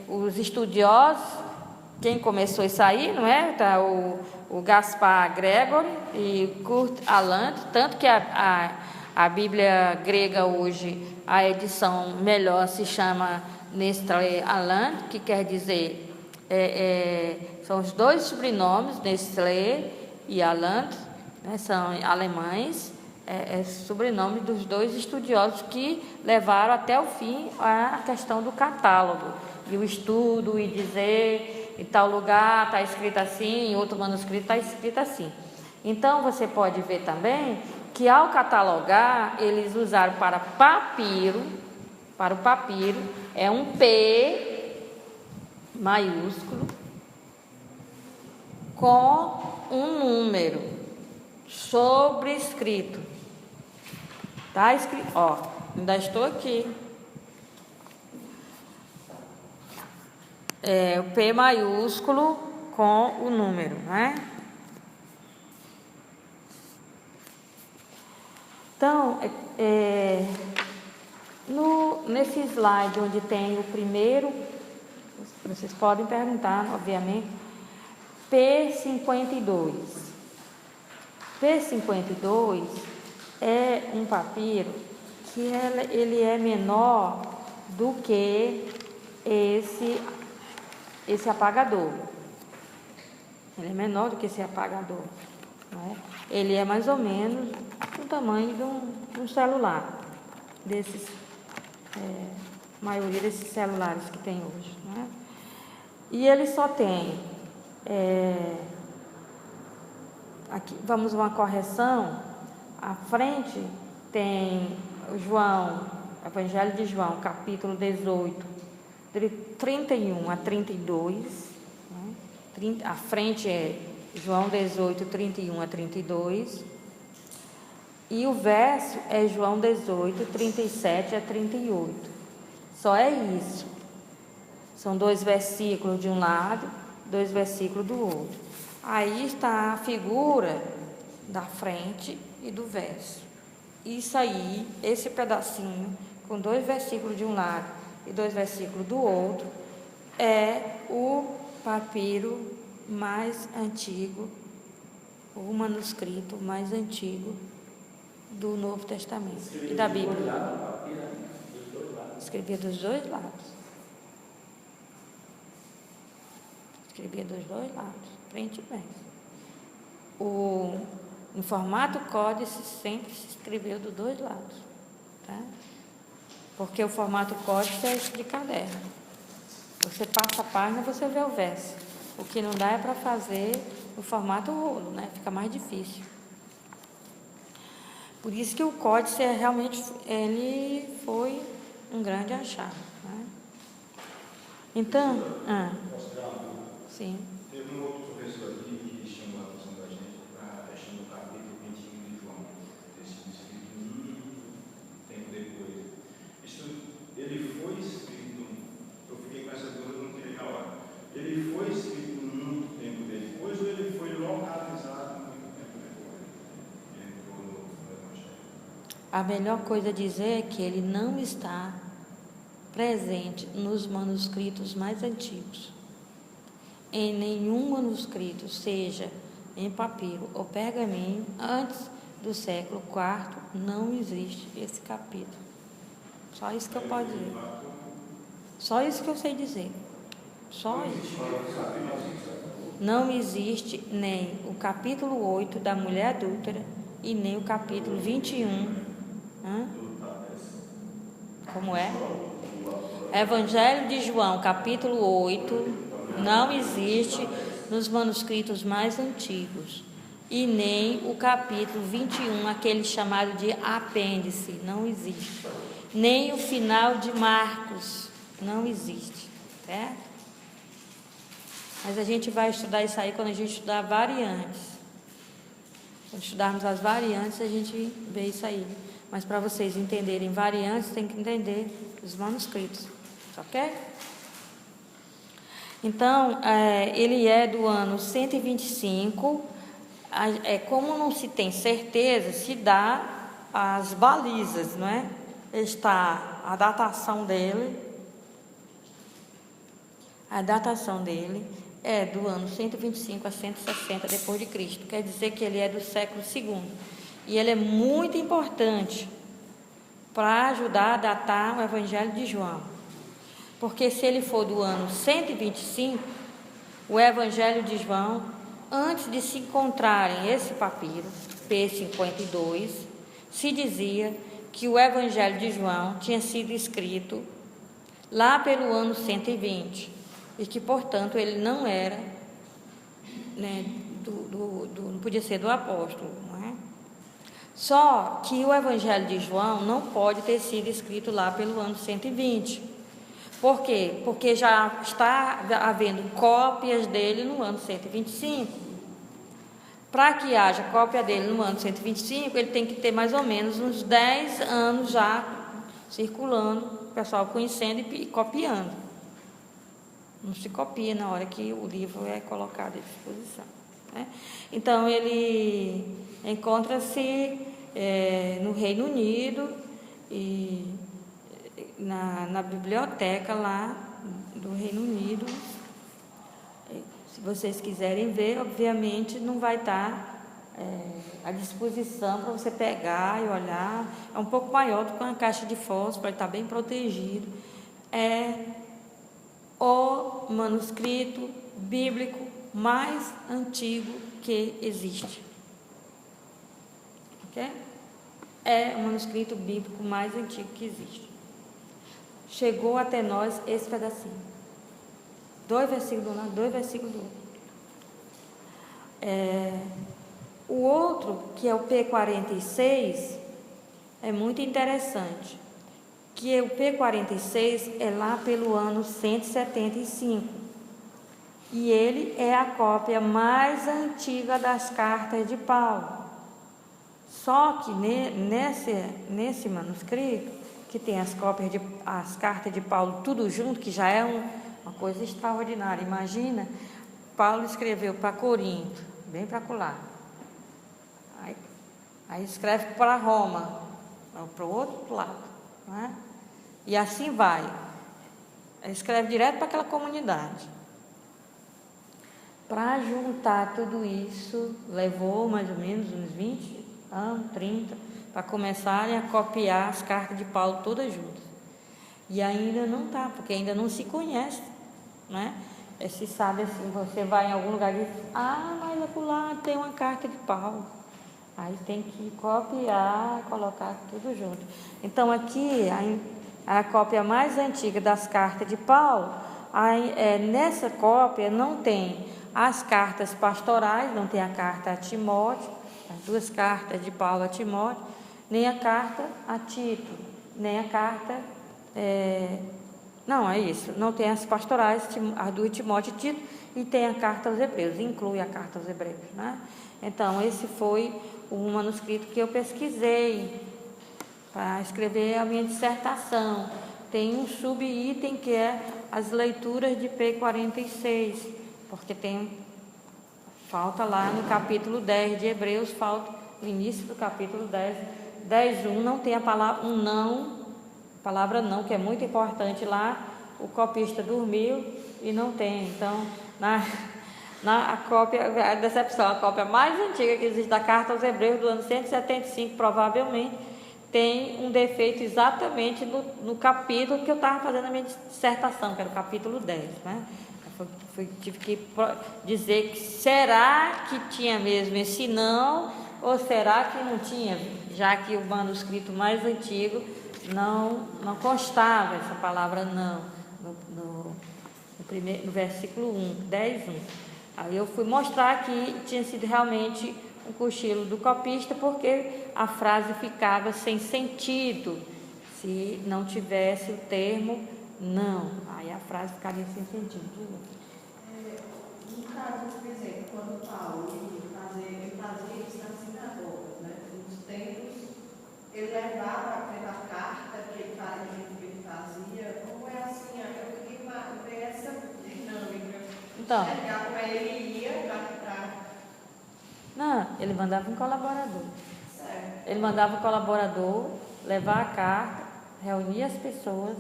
Os estudiosos, quem começou isso aí, não é? Tá, o Gaspar Gregory e Kurt Aland, tanto que a Bíblia grega hoje, a edição melhor se chama Nestlé Aland, que quer dizer, são os dois sobrenomes, Nestlé e Aland, né, são alemães, sobrenome dos dois estudiosos que levaram até o fim a questão do catálogo, e o estudo, e dizer, em tal lugar está escrito assim, em outro manuscrito está escrito assim. Então, você pode ver também que ao catalogar, eles usaram para o papiro, é um P maiúsculo com um número sobrescrito. Está escrito, ainda estou aqui. O P maiúsculo com o número, né? Então, nesse slide onde tem o primeiro, vocês podem perguntar, obviamente, P52. P52 é um papiro que ele é menor do que esse apagador. Ele é menor do que esse apagador. Né? Ele é mais ou menos do tamanho de um celular, maioria desses celulares que tem hoje. Né? E ele só tem, aqui vamos uma correção, à frente tem Evangelho de João, capítulo 18, de 31 a 32, né? A frente é João 18, 31 a 32, e o verso é João 18, 37 a 38. Só é isso. São 2 versículos de um lado, 2 versículos do outro. Aí está a figura da frente e do verso. Isso aí, esse pedacinho, com 2 versículos de um lado e 2 versículos do outro, é o papiro mais antigo, o manuscrito mais antigo do Novo Testamento e da Bíblia. Escrevia dos dois lados. Escrevia dos dois lados, frente e verso. Em formato códice sempre se escreveu dos dois lados, tá? Porque o formato códice é de caderno. Você passa a página, você vê o verso. O que não dá é para fazer no formato rolo, né? Fica mais difícil. Por isso que o códice realmente ele foi um grande achado. Né? Então, sim. Teve um outro professor aqui que chamou a atenção da gente para a questão do capítulo 21 de João, ter sido escrito muito tempo depois. Ele foi escrito, eu fiquei com essa dúvida, não queria falar. Ele foi escrito muito tempo depois ou ele foi localizado muito tempo depois? Ele entrou no Evangelho. A melhor coisa a dizer é que ele não está presente nos manuscritos mais antigos. Em nenhum manuscrito, seja em papiro ou pergaminho, antes do século IV, não existe esse capítulo. Só isso que eu posso dizer. Só isso que eu sei dizer. Só isso. Não existe nem o capítulo 8 da mulher adúltera e nem o capítulo 21. como é? Evangelho de João, capítulo 8, não existe nos manuscritos mais antigos. E nem o capítulo 21, aquele chamado de apêndice, não existe. Nem o final de Marcos, não existe, certo? Mas a gente vai estudar isso aí quando a gente estudar variantes. Quando estudarmos as variantes, a gente vê isso aí. Mas para vocês entenderem variantes, tem que entender os manuscritos, ok? Então, ele é do ano 125. Como não se tem certeza, se dá as balizas, não é? Está a datação dele. A datação dele é do ano 125 a 160 depois de Cristo. Quer dizer que ele é do século II. E ele é muito importante para ajudar a datar o Evangelho de João. Porque se ele for do ano 125, o Evangelho de João, antes de se encontrarem esse papiro, P52, se dizia que o Evangelho de João tinha sido escrito lá pelo ano 120 e que, portanto, ele não era, né, não podia ser do apóstolo, não é? Só que o Evangelho de João não pode ter sido escrito lá pelo ano 120. Por quê? Porque já está havendo cópias dele no ano 125. Para que haja cópia dele no ano 125, ele tem que ter mais ou menos uns 10 anos já circulando, o pessoal conhecendo e copiando. Não se copia na hora que o livro é colocado à disposição, né? Então, ele encontra-se no Reino Unido e na biblioteca lá do Reino Unido. Se vocês quiserem ver, obviamente não vai estar à disposição para você pegar e olhar. É um pouco maior do que uma caixa de fósforo, ele está bem protegido. É o manuscrito bíblico mais antigo que existe. Ok? É o manuscrito bíblico mais antigo que existe. Chegou até nós esse pedacinho. 2 versículos lá, 2 versículos do outro. O outro, que é o P46, é muito interessante. Que o P46 é lá pelo ano 175. E ele é a cópia mais antiga das cartas de Paulo. Só que nesse manuscrito, que tem as cartas de Paulo tudo junto, que já é uma coisa extraordinária. Imagina, Paulo escreveu para Corinto, bem para colar. Aí escreve para Roma, para o outro lado, não é? E assim vai. Ele escreve direto para aquela comunidade. Para juntar tudo isso, levou mais ou menos uns 20 anos, 30, para começarem a copiar as cartas de Paulo todas juntas. E ainda não está, porque ainda não se conhece, né? Se sabe assim, você vai em algum lugar e diz, mas acolá tem uma carta de Paulo. Aí tem que copiar, colocar tudo junto. Então aqui, a cópia mais antiga das cartas de Paulo, nessa cópia não tem as cartas pastorais, não tem a carta a Timóteo, as 2 cartas de Paulo a Timóteo, nem a carta a Tito, nem a carta... não, é isso, não tem as pastorais, as 2 Timóteo e Tito, e tem a carta aos Hebreus, inclui a carta aos Hebreus, né? Então, esse foi o manuscrito que eu pesquisei para escrever a minha dissertação. Tem um subitem que é as leituras de P46, porque falta lá no capítulo 10 de Hebreus, falta no início do capítulo 10:1, não tem a palavra palavra não, que é muito importante lá. O copista dormiu e não tem. Então, a cópia, a decepção, a cópia mais antiga que existe da carta aos Hebreus do ano 175, provavelmente, tem um defeito exatamente no capítulo que eu estava fazendo a minha dissertação, que era o capítulo 10, né? Tive que dizer que será que tinha mesmo esse não, ou será que não tinha, já que o manuscrito mais antigo não constava essa palavra não, no versículo 10:1. Aí eu fui mostrar que tinha sido realmente um cochilo do copista, porque a frase ficava sem sentido, se não tivesse o termo não. Aí a frase ficaria sem sentido. No caso, por exemplo, quando Paulo ele fazia isso nas sinagogas, né? Nos templos, ele levava aquela carta que ele fazia, como é assim, eu queria ver essa dinâmica. Então, Enxergar como ele ia para... não, ele mandava um colaborador. Certo. Ele mandava o colaborador levar a carta, reunir as pessoas,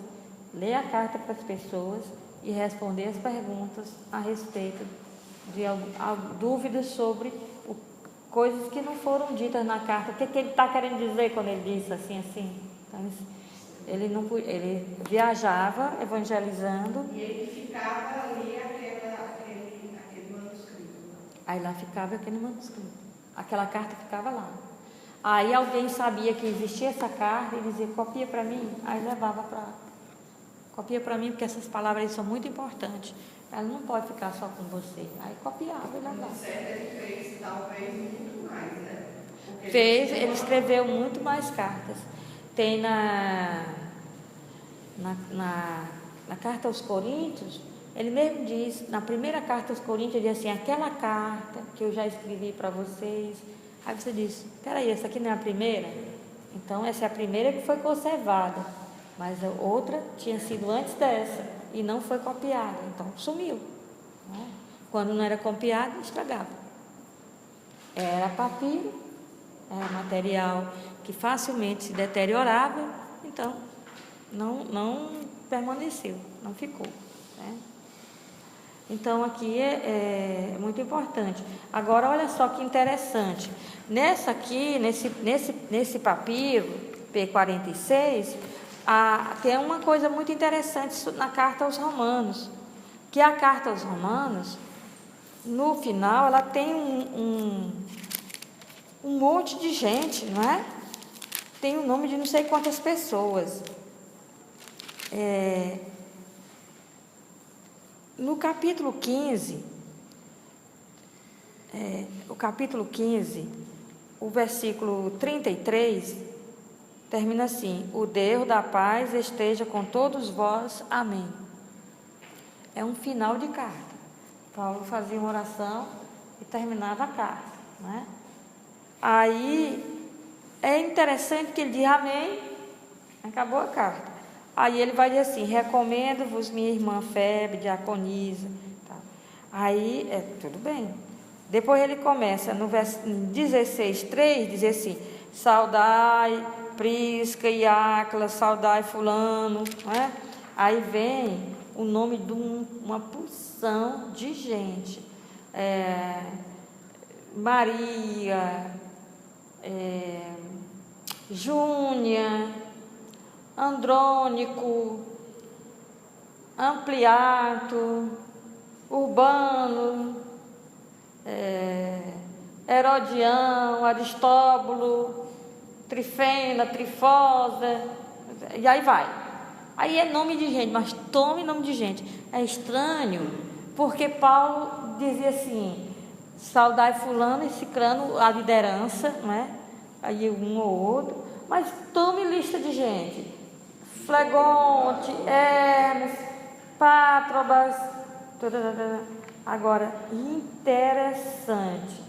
ler a carta para as pessoas e responder as perguntas a respeito de dúvidas sobre coisas que não foram ditas na carta. O que ele está querendo dizer quando ele diz assim? Então, ele viajava evangelizando. E ele ficava ali aquele manuscrito. Aí lá ficava aquele manuscrito. Aquela carta ficava lá. Aí alguém sabia que existia essa carta e dizia, copia para mim. Aí levava copia para mim, porque essas palavras são muito importantes. Ela não pode ficar só com você. Aí copiava e levava. Ele fez talvez muito mais, né? Ele escreveu muito mais cartas. Tem na carta aos Coríntios, ele mesmo diz, na primeira carta aos Coríntios, ele diz assim, aquela carta que eu já escrevi para vocês. Aí você diz, peraí, essa aqui não é a primeira? Então essa é a primeira que foi conservada, mas a outra tinha sido antes dessa e não foi copiada, então sumiu, né? Quando não era copiado, estragava. Era papiro, era material que facilmente se deteriorava, então não permaneceu, não ficou, né? Então aqui é muito importante. Agora olha só que interessante, nesse papiro P46, tem uma coisa muito interessante na carta aos Romanos, que a carta aos Romanos, no final, ela tem um monte de gente, não é? Tem o nome de não sei quantas pessoas. No capítulo 15, o versículo 33, termina assim, o Deus da paz esteja com todos vós, amém. É um final de carta. Paulo fazia uma oração e terminava a carta, né? Aí, é interessante que ele diz amém, acabou a carta. Aí ele vai dizer assim, recomendo-vos minha irmã Febe, diaconisa, tá. Aí, tudo bem. Depois ele começa, no versículo 16:3, diz assim, saudai Prisca e Áquila, saudai fulano, né? Aí vem o nome de uma porção de gente, Maria, Júnia, Andrônico, Ampliato, Urbano, Herodião, Aristóbulo, Trifena, Trifosa, e aí vai. Aí é nome de gente, mas tome nome de gente. É estranho, porque Paulo dizia assim, saudai fulano e cicrano, a liderança, não é? Aí um ou outro, mas tome lista de gente. Flegonte, Hermes, Pátrobas. Agora, interessante,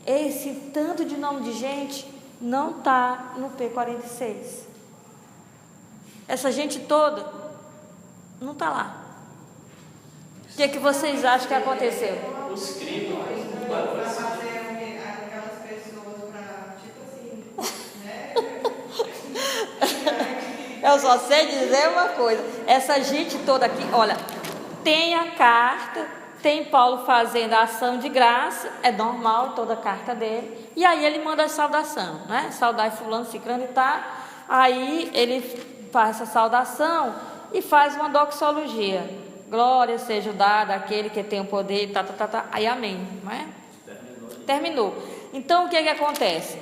esse tanto de nome de gente não está no P46. Essa gente toda não está lá. O que vocês acham que aconteceu? Os crimes, Para fazer aquelas pessoas para, tipo assim, né? Eu só sei dizer uma coisa, essa gente toda aqui, olha, tem a carta, tem Paulo fazendo a ação de graça, é normal toda a carta dele, e aí ele manda a saudação, né? Saudai fulano, cicrano e tal. Aí ele faz essa saudação e faz uma doxologia. Glória seja dada àquele que tem o poder, aí amém, não é? Terminou. Então o que acontece?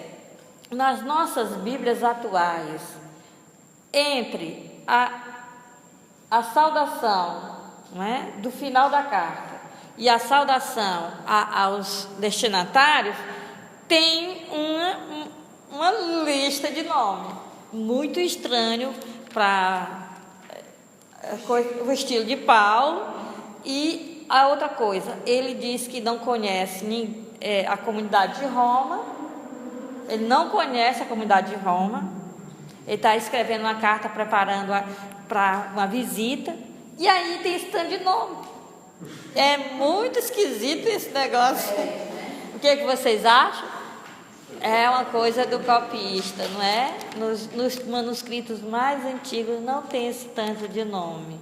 Nas nossas Bíblias atuais, entre a saudação, né, do final da carta e a saudação aos destinatários, tem uma lista de nomes, muito estranho para o estilo de Paulo. E a outra coisa, ele diz que não conhece a comunidade de Roma, ele não conhece a comunidade de Roma, ele está escrevendo uma carta, preparando para uma visita, e aí tem esse tanto de nome. É muito esquisito esse negócio. O que vocês acham? É uma coisa do copista, não é? Nos manuscritos mais antigos não tem esse tanto de nome.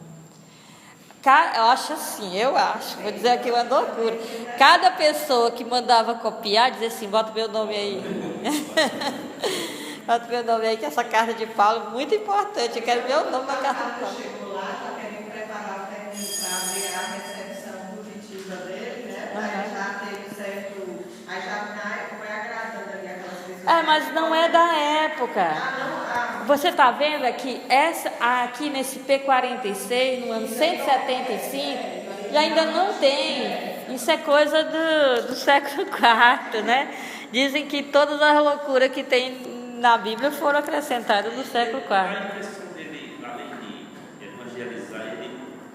Eu acho assim, vou dizer aqui uma loucura. Cada pessoa que mandava copiar, dizia assim, bota meu nome aí. Bota meu nome aí, que essa carta de Paulo é muito importante, eu quero meu nome na carta de Paulo. Chegou lá, já querem preparar o terreno para abrir a recepção positiva dele, né? Aí já teve certo, aí já foi agradando ali aquelas pessoas. Mas não é da época. Você está vendo aqui, aqui nesse P46, no ano 175, e ainda não tem. Isso é coisa do século IV, né? Dizem que todas as loucuras que tem na Bíblia foram acrescentadas no século IV. A impressão dele, além de evangelizar,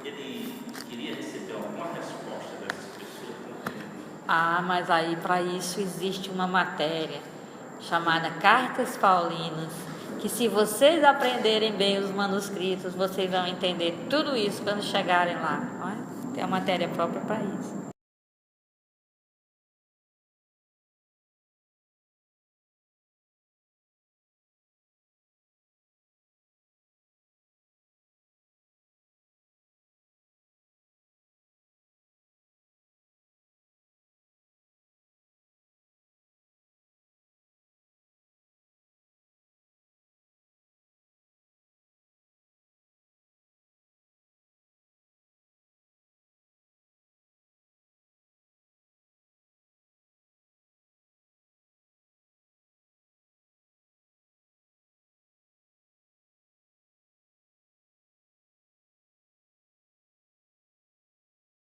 ele queria receber alguma resposta dessas pessoas. Mas aí para isso existe uma matéria chamada Cartas Paulinas, que se vocês aprenderem bem os manuscritos, vocês vão entender tudo isso quando chegarem lá. Não é? Tem uma matéria própria para isso.